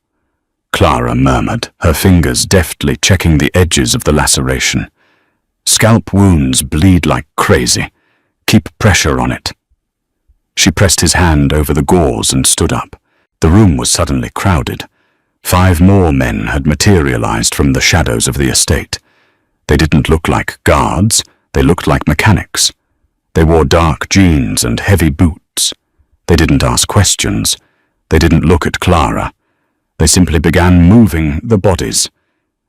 Clara murmured, her fingers deftly checking the edges of the laceration. "Scalp wounds bleed like crazy. Keep pressure on it." She pressed his hand over the gauze and stood up. The room was suddenly crowded. 5 more men had materialized from the shadows of the estate. They didn't look like guards, they looked like mechanics. They wore dark jeans and heavy boots. They didn't ask questions. They didn't look at Clara. They simply began moving the bodies.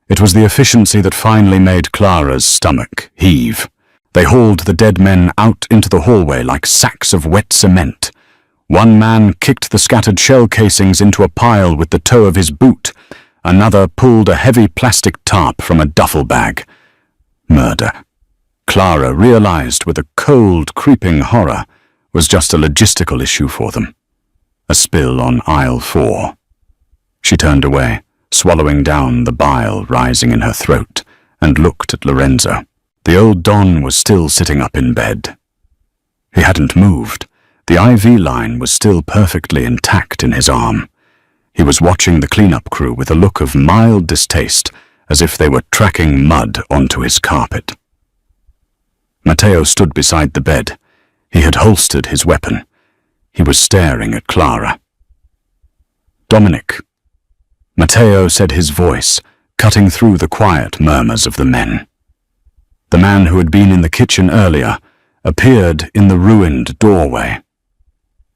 It was the efficiency that finally made Clara's stomach heave. They hauled the dead men out into the hallway like sacks of wet cement. One man kicked the scattered shell casings into a pile with the toe of his boot. Another pulled a heavy plastic tarp from a duffel bag. Murder. Clara realized with a cold, creeping horror was just a logistical issue for them. A spill on aisle 4. She turned away, swallowing down the bile rising in her throat, and looked at Lorenzo. The old Don was still sitting up in bed. He hadn't moved. The IV line was still perfectly intact in his arm. He was watching the cleanup crew with a look of mild distaste, as if they were tracking mud onto his carpet. Matteo stood beside the bed. He had holstered his weapon. He was staring at Clara. "Dominic," Matteo said, his voice cutting through the quiet murmurs of the men. The man who had been in the kitchen earlier appeared in the ruined doorway.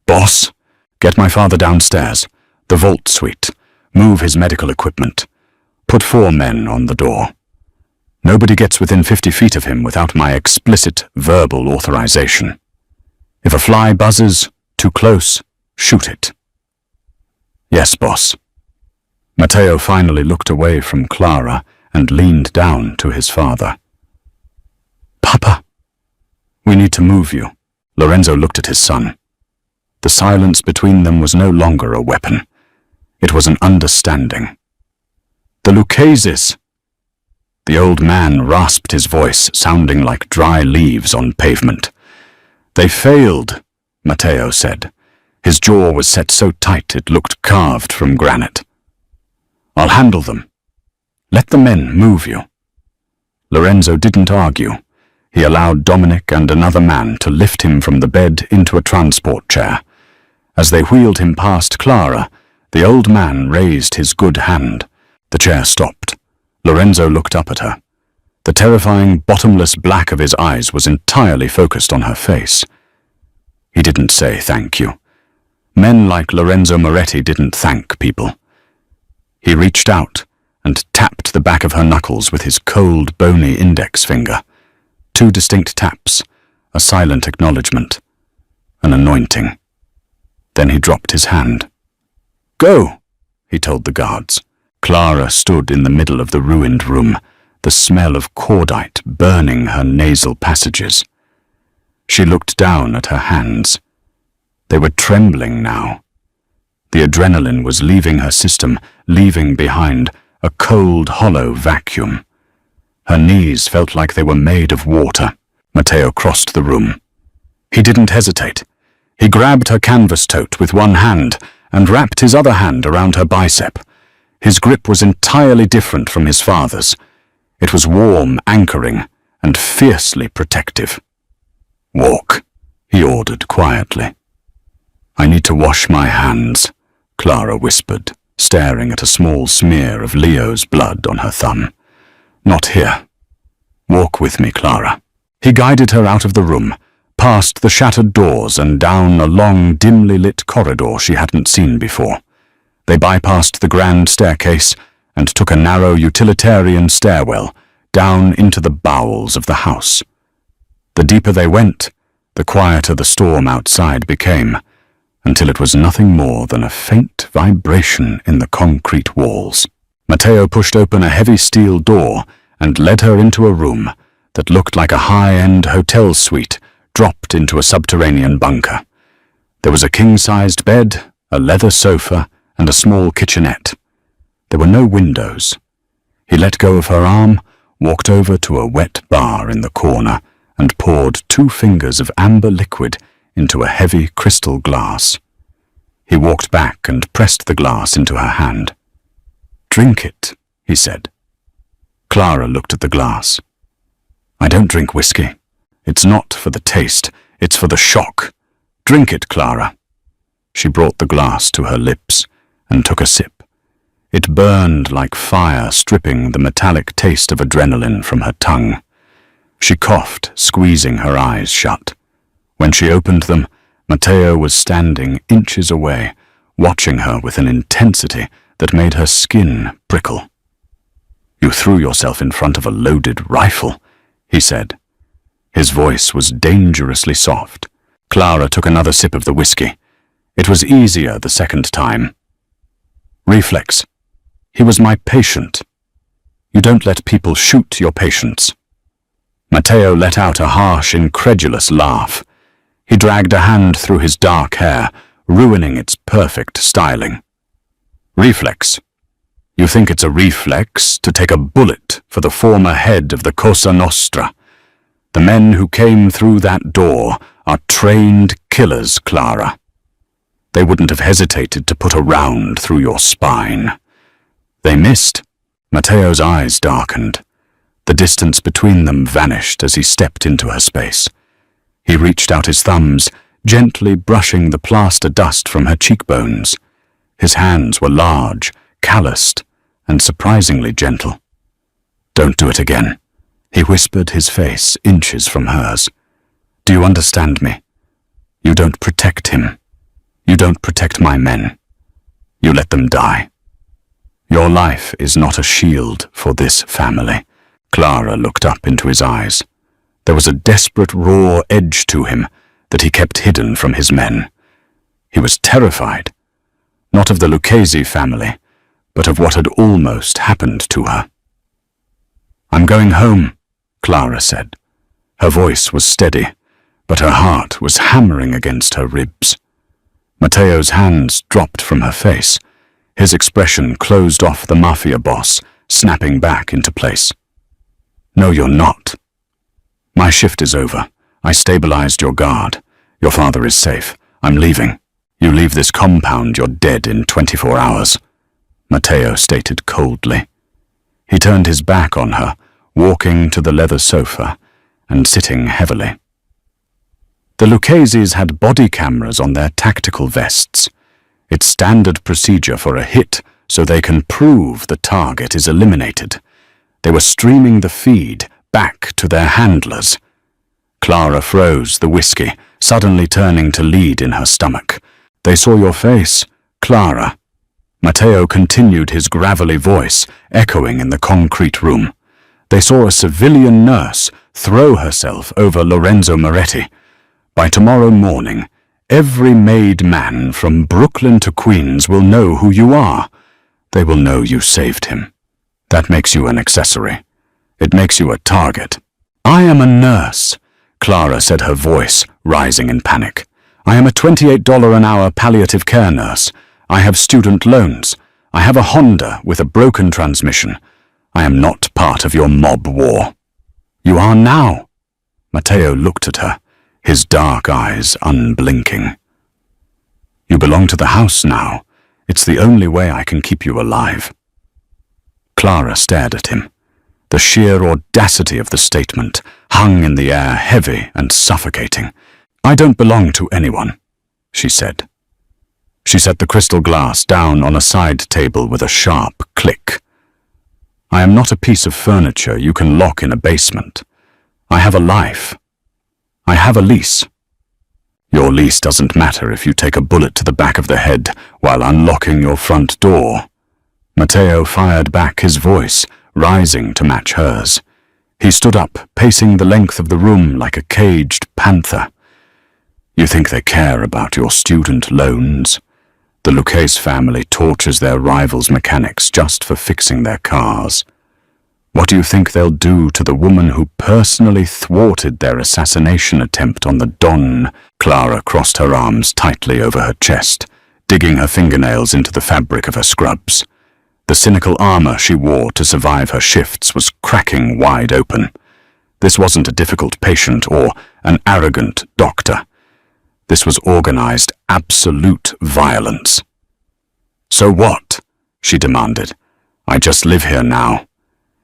"Boss, get my father downstairs, the vault suite, move his medical equipment. Put 4 men on the door. Nobody gets within 50 feet of him without my explicit verbal authorization. If a fly buzzes too close, shoot it." "Yes, boss." Matteo finally looked away from Clara and leaned down to his father. "Papa, we need to move you." Lorenzo looked at his son. The silence between them was no longer a weapon. It was an understanding. "The Luccheses!" The old man rasped his voice, sounding like dry leaves on pavement. "They failed," Matteo said. His jaw was set so tight it looked carved from granite. "I'll handle them. Let the men move you." Lorenzo didn't argue. He allowed Dominic and another man to lift him from the bed into a transport chair. As they wheeled him past Clara, the old man raised his good hand. The chair stopped. Lorenzo looked up at her. The terrifying, bottomless black of his eyes was entirely focused on her face. He didn't say thank you. Men like Lorenzo Moretti didn't thank people. He reached out and tapped the back of her knuckles with his cold, bony index finger. 2 distinct taps, a silent acknowledgement, an anointing. Then he dropped his hand. "Go," he told the guards. Clara stood in the middle of the ruined room, the smell of cordite burning her nasal passages. She looked down at her hands. They were trembling now. The adrenaline was leaving her system, leaving behind a cold, hollow vacuum. Her knees felt like they were made of water. Matteo crossed the room. He didn't hesitate. He grabbed her canvas tote with one hand and wrapped his other hand around her bicep. His grip was entirely different from his father's. It was warm, anchoring, and fiercely protective. "Walk," he ordered quietly. "I need to wash my hands," Clara whispered, staring at a small smear of Leo's blood on her thumb. "Not here. Walk with me, Clara." He guided her out of the room, past the shattered doors and down a long, dimly lit corridor she hadn't seen before. They bypassed the grand staircase and took a narrow utilitarian stairwell down into the bowels of the house. The deeper they went, the quieter the storm outside became, until it was nothing more than a faint vibration in the concrete walls. Matteo pushed open a heavy steel door and led her into a room that looked like a high-end hotel suite dropped into a subterranean bunker. There was a king-sized bed, a leather sofa, and a small kitchenette. There were no windows. He let go of her arm, walked over to a wet bar in the corner, and poured 2 fingers of amber liquid into a heavy crystal glass. He walked back and pressed the glass into her hand. "Drink it," he said. Clara looked at the glass. "I don't drink whiskey. It's not for the taste, it's for the shock. Drink it, Clara." She brought the glass to her lips and took a sip. It burned like fire, stripping the metallic taste of adrenaline from her tongue. She coughed, squeezing her eyes shut. When she opened them, Matteo was standing inches away, watching her with an intensity that made her skin prickle. "You threw yourself in front of a loaded rifle," he said. His voice was dangerously soft. Clara took another sip of the whiskey. It was easier the second time. "Reflex. He was my patient. You don't let people shoot your patients." Matteo let out a harsh, incredulous laugh. He dragged a hand through his dark hair, ruining its perfect styling. "Reflex. You think it's a reflex to take a bullet for the former head of the Cosa Nostra. The men who came through that door are trained killers, Clara. They wouldn't have hesitated to put a round through your spine." They missed. Matteo's eyes darkened. The distance between them vanished as he stepped into her space. He reached out his thumbs, gently brushing the plaster dust from her cheekbones. His hands were large, calloused, and surprisingly gentle. "Don't do it again," he whispered, his face inches from hers. "Do you understand me? You don't protect him. You don't protect my men. You let them die. Your life is not a shield for this family." Clara looked up into his eyes. There was a desperate, raw edge to him that he kept hidden from his men. He was terrified, not of the Lucchese family, but of what had almost happened to her. "I'm going home," Clara said. Her voice was steady, but her heart was hammering against her ribs. Matteo's hands dropped from her face. His expression closed off the mafia boss, snapping back into place. "No, you're not. My shift is over. I stabilized your guard. Your father is safe. I'm leaving. You leave this compound, you're dead in 24 hours, Matteo stated coldly. He turned his back on her, walking to the leather sofa and sitting heavily. The Lucchese's had body cameras on their tactical vests. It's standard procedure for a hit so they can prove the target is eliminated. They were streaming the feed back to their handlers. Clara froze the whiskey, suddenly turning to lead in her stomach. "They saw your face, Clara." Matteo continued, his gravelly voice echoing in the concrete room. "They saw a civilian nurse throw herself over Lorenzo Moretti. By tomorrow morning, every made man from Brooklyn to Queens will know who you are. They will know you saved him. That makes you an accessory. It makes you a target." "I am a nurse," Clara said, her voice rising in panic. "I am a $28 an hour palliative care nurse. I have student loans. I have a Honda with a broken transmission. I am not part of your mob war." "You are now." Matteo looked at her, his dark eyes unblinking. "You belong to the house now. It's the only way I can keep you alive." Clara stared at him. The sheer audacity of the statement hung in the air, heavy and suffocating. "I don't belong to anyone," she said. She set the crystal glass down on a side table with a sharp click. "I am not a piece of furniture you can lock in a basement. I have a life. I have a lease. Your lease doesn't matter if you take a bullet to the back of the head while unlocking your front door." Matteo fired back, his voice rising to match hers. He stood up, pacing the length of the room like a caged panther. "You think they care about your student loans? The Lucchese family tortures their rivals' mechanics just for fixing their cars. What do you think they'll do to the woman who personally thwarted their assassination attempt on the Don?" Clara crossed her arms tightly over her chest, digging her fingernails into the fabric of her scrubs. The cynical armor she wore to survive her shifts was cracking wide open. This wasn't a difficult patient or an arrogant doctor. This was organized, absolute violence. "So what?" she demanded. "I just live here now.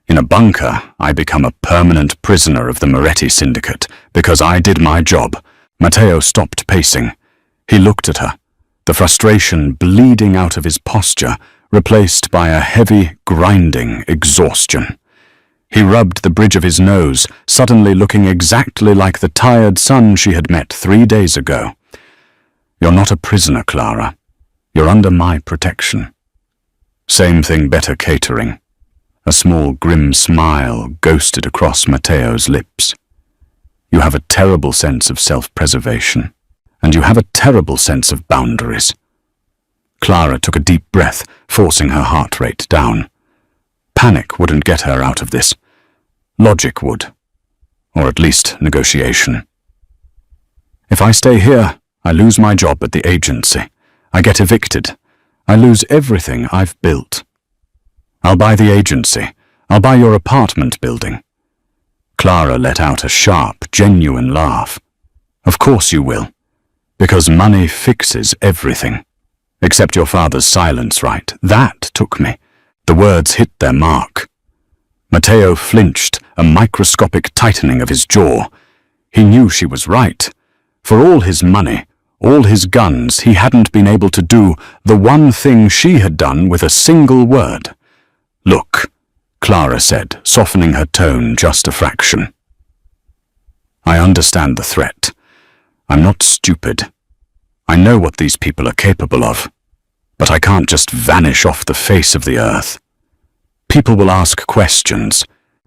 In a bunker, I become a permanent prisoner of the Moretti syndicate because I did my job." Matteo stopped pacing. He looked at her, the frustration bleeding out of his posture, replaced by a heavy, grinding exhaustion. He rubbed the bridge of his nose, suddenly looking exactly like the tired son she had met 3 days ago. "You're not a prisoner, Clara. You're under my protection." Same thing, better catering. A small grim smile ghosted across Matteo's lips. "You have a terrible sense of self-preservation, and you have a terrible sense of boundaries." Clara took a deep breath, forcing her heart rate down. Panic wouldn't get her out of this. Logic would, or at least negotiation. "If I stay here, I lose my job at the agency. I get evicted. I lose everything I've built. I'll buy the agency. I'll buy your apartment building." Clara let out a sharp, genuine laugh. "Of course you will, because money fixes everything. Except your father's silence, right? That took me." The words hit their mark. Matteo flinched, a microscopic tightening of his jaw. He knew she was right. For all his money, all his guns, he hadn't been able to do the one thing she had done with a single word. "Look," Clara said, softening her tone just a fraction. "I understand the threat. I'm not stupid. I know what these people are capable of. But I can't just vanish off the face of the earth. People will ask questions."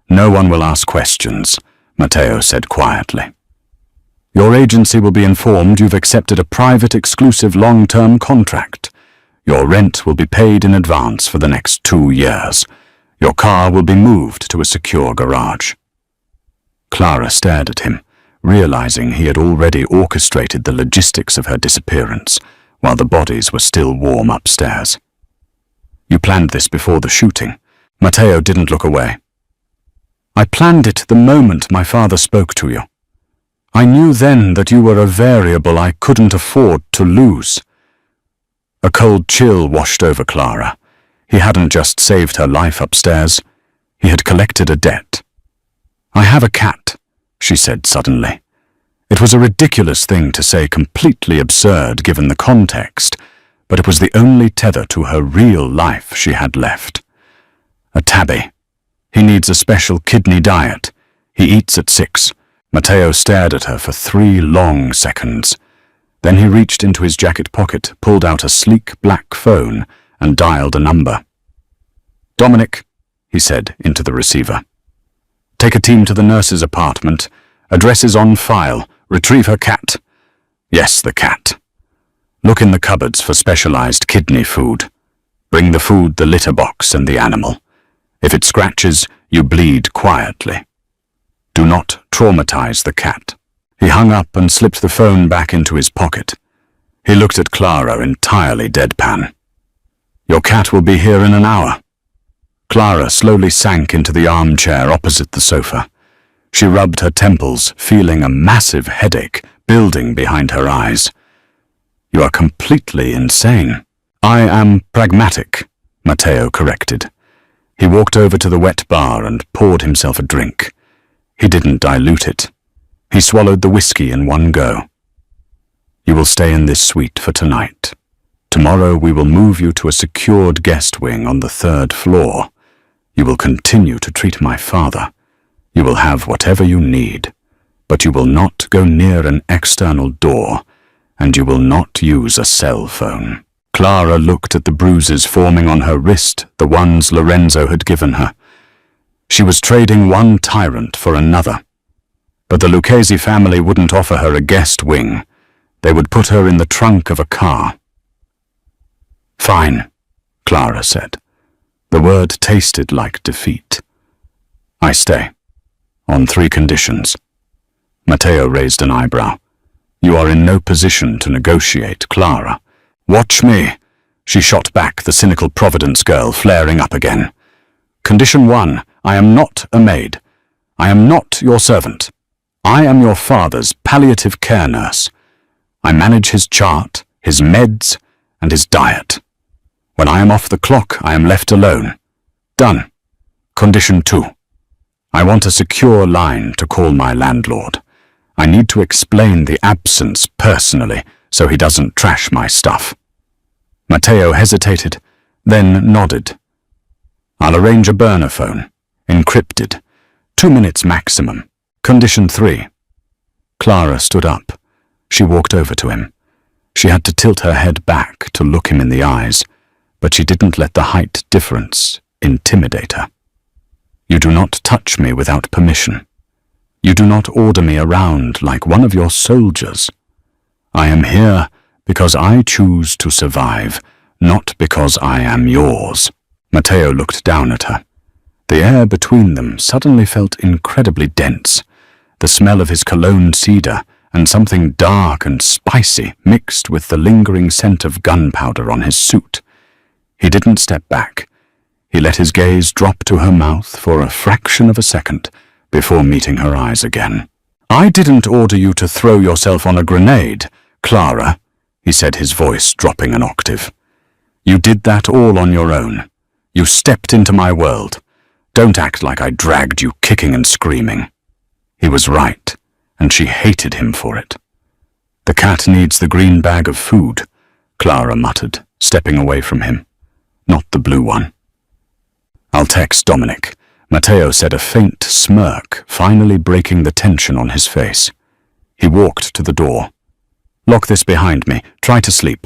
"No one will ask questions," Matteo said quietly. "Your agency will be informed you've accepted a private, exclusive, long-term contract. Your rent will be paid in advance for the next 2 years. Your car will be moved to a secure garage." Clara stared at him, realizing he had already orchestrated the logistics of her disappearance, while the bodies were still warm upstairs. "You planned this before the shooting." Matteo didn't look away. "I planned it the moment my father spoke to you. I knew then that you were a variable I couldn't afford to lose." A cold chill washed over Clara. He hadn't just saved her life upstairs. He had collected a debt. "I have a cat," she said suddenly. It was a ridiculous thing to say, completely absurd given the context, but it was the only tether to her real life she had left. "A tabby. He needs a special kidney diet. He eats at 6. Matteo stared at her for 3 long seconds. Then he reached into his jacket pocket, pulled out a sleek black phone, and dialed a number. "Dominic," he said into the receiver. "Take a team to the nurse's apartment. Address is on file. Retrieve her cat." "Yes, the cat. Look in the cupboards for specialized kidney food. Bring the food, the litter box, and the animal. If it scratches, you bleed quietly. Do not traumatize the cat." He hung up and slipped the phone back into his pocket. He looked at Clara entirely deadpan. "Your cat will be here in an hour." Clara slowly sank into the armchair opposite the sofa. She rubbed her temples, feeling a massive headache building behind her eyes. "You are completely insane." "I am pragmatic," Matteo corrected. He walked over to the wet bar and poured himself a drink. He didn't dilute it. He swallowed the whiskey in one go. "You will stay in this suite for tonight. Tomorrow we will move you to a secured guest wing on the 3rd floor. You will continue to treat my father. You will have whatever you need, but you will not go near an external door, and you will not use a cell phone." Clara looked at the bruises forming on her wrist, the ones Lorenzo had given her. She was trading one tyrant for another. But the Lucchese family wouldn't offer her a guest wing. They would put her in the trunk of a car. "Fine," Clara said. The word tasted like defeat. "I stay. On 3 conditions." Matteo raised an eyebrow. "You are in no position to negotiate, Clara." "Watch me," she shot back, the cynical Providence girl flaring up again. "Condition 1, I am not a maid. I am not your servant. I am your father's palliative care nurse. I manage his chart, his meds, and his diet. When I am off the clock, I am left alone. Done. Condition 2. I want a secure line to call my landlord. I need to explain the absence personally, so he doesn't trash my stuff." Matteo hesitated, then nodded. "I'll arrange a burner phone, encrypted. 2 minutes maximum. Condition 3. Clara stood up. She walked over to him. She had to tilt her head back to look him in the eyes, but she didn't let the height difference intimidate her. You do not touch me without permission. You do not order me around like one of your soldiers. I am here because I choose to survive, not because I am yours. Matteo looked down at her. The air between them suddenly felt incredibly dense. The smell of his cologne cedar and something dark and spicy mixed with the lingering scent of gunpowder on his suit. He didn't step back. He let his gaze drop to her mouth for a fraction of a second before meeting her eyes again. I didn't order you to throw yourself on a grenade, Clara, he said, his voice dropping an octave. You did that all on your own. You stepped into my world. Don't act like I dragged you kicking and screaming. He was right, and she hated him for it. The cat needs the green bag of food, Clara muttered, stepping away from him. Not the blue one. I'll text Dominic, Matteo said, a faint smirk finally breaking the tension on his face. He walked to the door. Lock this behind me. Try to sleep.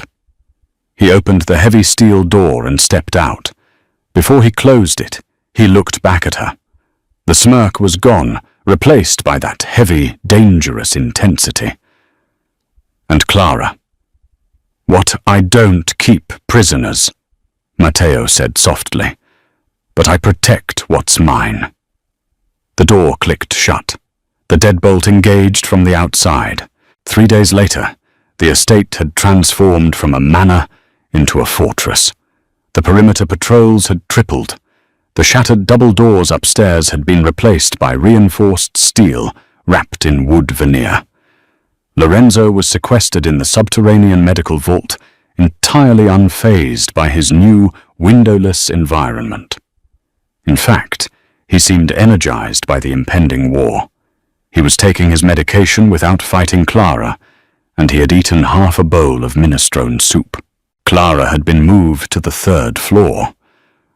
He opened the heavy steel door and stepped out. Before he closed it, he looked back at her. The smirk was gone, replaced by that heavy, dangerous intensity. And Clara. What I don't keep prisoners, Matteo said softly, but I protect what's mine. The door clicked shut. The deadbolt engaged from the outside. 3 days later, the estate had transformed from a manor into a fortress. The perimeter patrols had tripled. The shattered double doors upstairs had been replaced by reinforced steel wrapped in wood veneer. Lorenzo was sequestered in the subterranean medical vault, entirely unfazed by his new, windowless environment. In fact, he seemed energized by the impending war. He was taking his medication without fighting Clara, and he had eaten half a bowl of minestrone soup. Clara had been moved to the 3rd floor.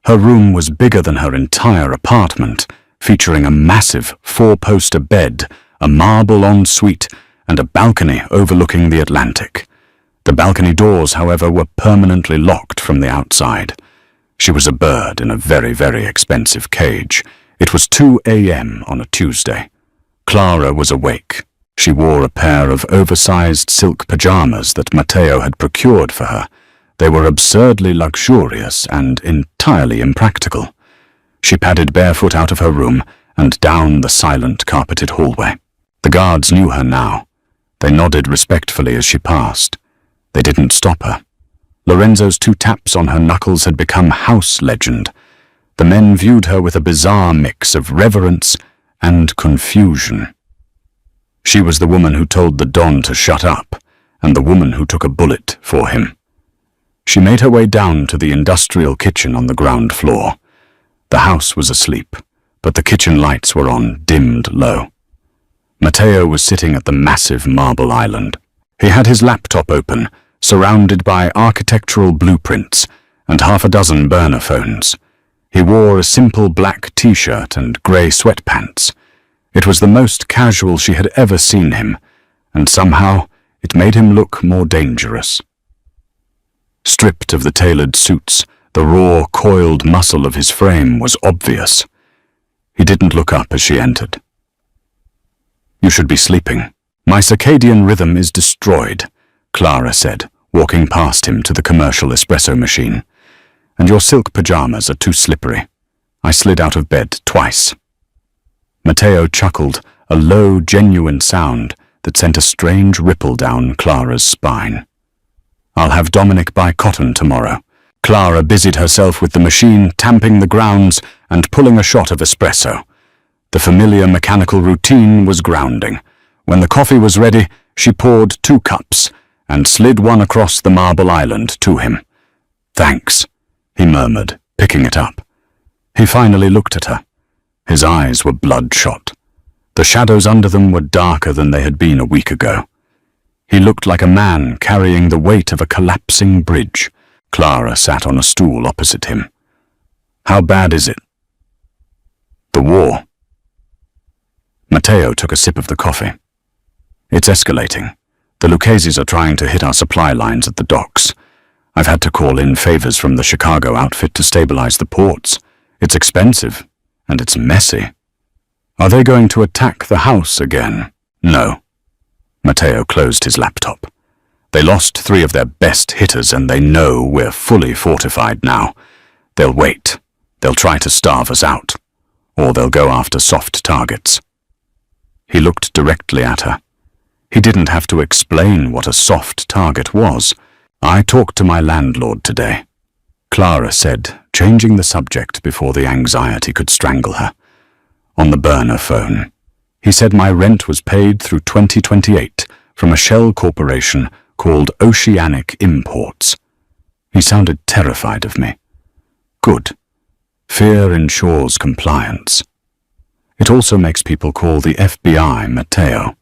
Her room was bigger than her entire apartment, featuring a massive 4-poster bed, a marble ensuite, and a balcony overlooking the Atlantic. The balcony doors, however, were permanently locked from the outside. She was a bird in a very, very expensive cage. It was 2 a.m. on a Tuesday. Clara was awake. She wore a pair of oversized silk pajamas that Matteo had procured for her. They were absurdly luxurious and entirely impractical. She padded barefoot out of her room and down the silent carpeted hallway. The guards knew her now. They nodded respectfully as she passed. They didn't stop her. Lorenzo's 2 taps on her knuckles had become house legend. The men viewed her with a bizarre mix of reverence and confusion. She was the woman who told the Don to shut up, and the woman who took a bullet for him. She made her way down to the industrial kitchen on the ground floor. The house was asleep, but the kitchen lights were on, dimmed low. Matteo was sitting at the massive marble island. He had his laptop open, surrounded by architectural blueprints and half a dozen burner phones. He wore a simple black t-shirt and grey sweatpants. It was the most casual she had ever seen him, and somehow it made him look more dangerous. Stripped of the tailored suits, the raw, coiled muscle of his frame was obvious. He didn't look up as she entered. You should be sleeping. My circadian rhythm is destroyed, Clara said, walking past him to the commercial espresso machine. And your silk pajamas are too slippery. I slid out of bed twice. Matteo chuckled, a low, genuine sound that sent a strange ripple down Clara's spine. I'll have Dominic buy cotton tomorrow. Clara busied herself with the machine, tamping the grounds and pulling a shot of espresso. The familiar mechanical routine was grounding. When the coffee was ready, she poured 2 cups and slid one across the marble island to him. Thanks, he murmured, picking it up. He finally looked at her. His eyes were bloodshot. The shadows under them were darker than they had been a week ago. He looked like a man carrying the weight of a collapsing bridge. Clara sat on a stool opposite him. How bad is it? The war. Matteo took a sip of the coffee. It's escalating. The Lucchese's are trying to hit our supply lines at the docks. I've had to call in favors from the Chicago outfit to stabilize the ports. It's expensive, and it's messy. Are they going to attack the house again? No. Matteo closed his laptop. They lost 3 of their best hitters, and they know we're fully fortified now. They'll wait. They'll try to starve us out. Or they'll go after soft targets. He looked directly at her. He didn't have to explain what a soft target was. I talked to my landlord today, Clara said, changing the subject before the anxiety could strangle her. On the burner phone. He said my rent was paid through 2028 from a shell corporation called Oceanic Imports. He sounded terrified of me. Good. Fear ensures compliance. It also makes people call the FBI Matteo.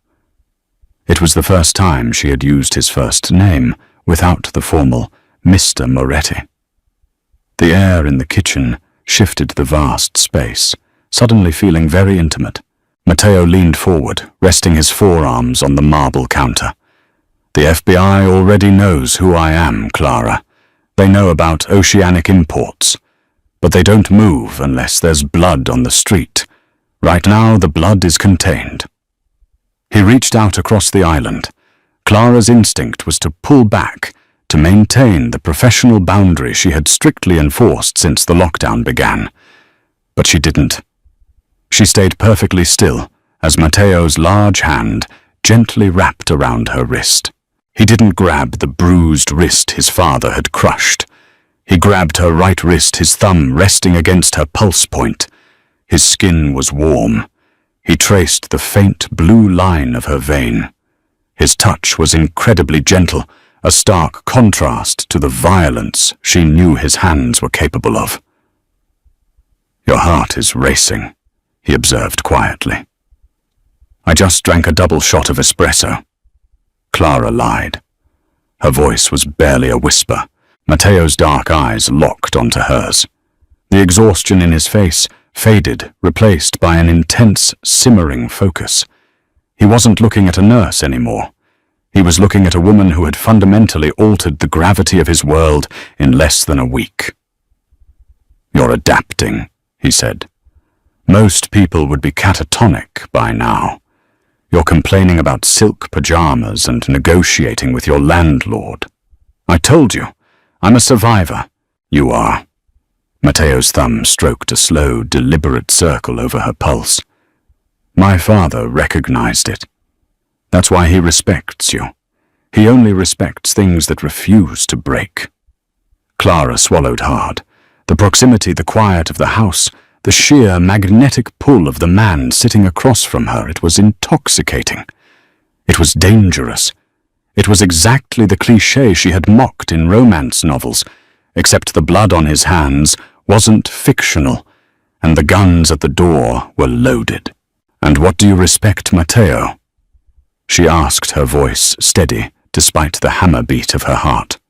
It was the first time she had used his first name without the formal Mr. Moretti. The air in the kitchen shifted the vast space, suddenly feeling very intimate. Matteo leaned forward, resting his forearms on the marble counter. The FBI already knows who I am, Clara. They know about Oceanic Imports. But they don't move unless there's blood on the street. Right now, the blood is contained. He reached out across the island. Clara's instinct was to pull back, to maintain the professional boundary she had strictly enforced since the lockdown began. But she didn't. She stayed perfectly still as Matteo's large hand gently wrapped around her wrist. He didn't grab the bruised wrist his father had crushed. He grabbed her right wrist, his thumb resting against her pulse point. His skin was warm. He traced the faint blue line of her vein. His touch was incredibly gentle, a stark contrast to the violence she knew his hands were capable of. Your heart is racing, he observed quietly. I just drank a double shot of espresso. Clara lied. Her voice was barely a whisper. Matteo's dark eyes locked onto hers. The exhaustion in his face faded, replaced by an intense, simmering focus. He wasn't looking at a nurse anymore. He was looking at a woman who had fundamentally altered the gravity of his world in less than a week. You're adapting, he said. Most people would be catatonic by now. You're complaining about silk pajamas and negotiating with your landlord. I told you, I'm a survivor. You are. Matteo's thumb stroked a slow, deliberate circle over her pulse. My father recognized it. That's why he respects you. He only respects things that refuse to break. Clara swallowed hard. The proximity, the quiet of the house, the sheer magnetic pull of the man sitting across from her, it was intoxicating. It was dangerous. It was exactly the cliché she had mocked in romance novels, except the blood on his hands wasn't fictional, and the guns at the door were loaded. And what do you respect, Matteo? She asked, her voice steady, despite the hammer beat of her heart.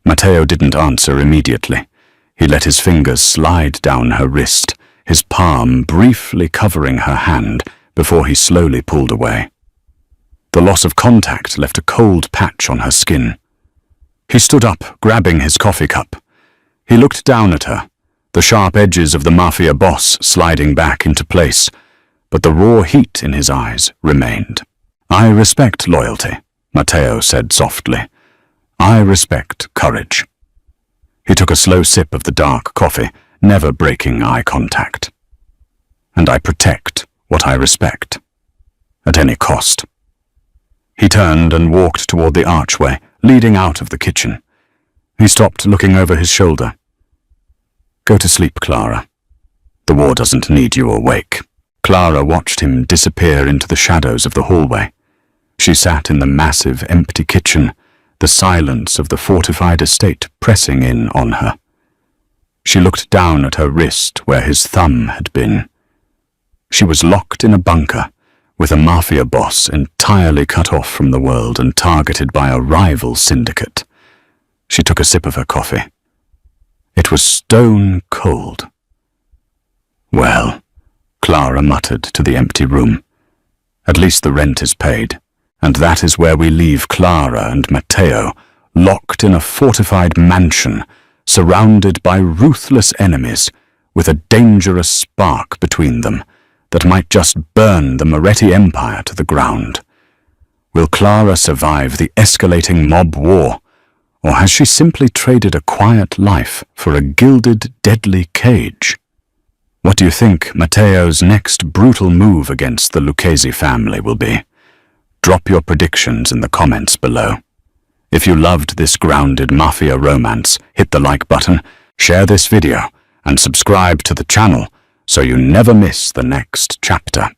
Matteo didn't answer immediately. He let his fingers slide down her wrist, his palm briefly covering her hand before he slowly pulled away. The loss of contact left a cold patch on her skin. He stood up, grabbing his coffee cup. He looked down at her, the sharp edges of the Mafia boss sliding back into place, but the raw heat in his eyes remained. I respect loyalty, Matteo said softly. I respect courage. He took a slow sip of the dark coffee, never breaking eye contact. And I protect what I respect, at any cost. He turned and walked toward the archway, leading out of the kitchen. He stopped, looking over his shoulder. Go to sleep, Clara. The war doesn't need you awake. Clara watched him disappear into the shadows of the hallway. She sat in the massive, empty kitchen, the silence of the fortified estate pressing in on her. She looked down at her wrist where his thumb had been. She was locked in a bunker, with a mafia boss entirely cut off from the world and targeted by a rival syndicate. She took a sip of her coffee. It was stone cold. Well, Clara muttered to the empty room. At least the rent is paid, and that is where we leave Clara and Matteo, locked in a fortified mansion, surrounded by ruthless enemies, with a dangerous spark between them that might just burn the Moretti Empire to the ground. Will Clara survive the escalating mob war, or has she simply traded a quiet life for a gilded, deadly cage? What do you think Matteo's next brutal move against the Lucchese family will be? Drop your predictions in the comments below. If you loved this grounded mafia romance, hit the like button, share this video, and subscribe to the channel so you never miss the next chapter.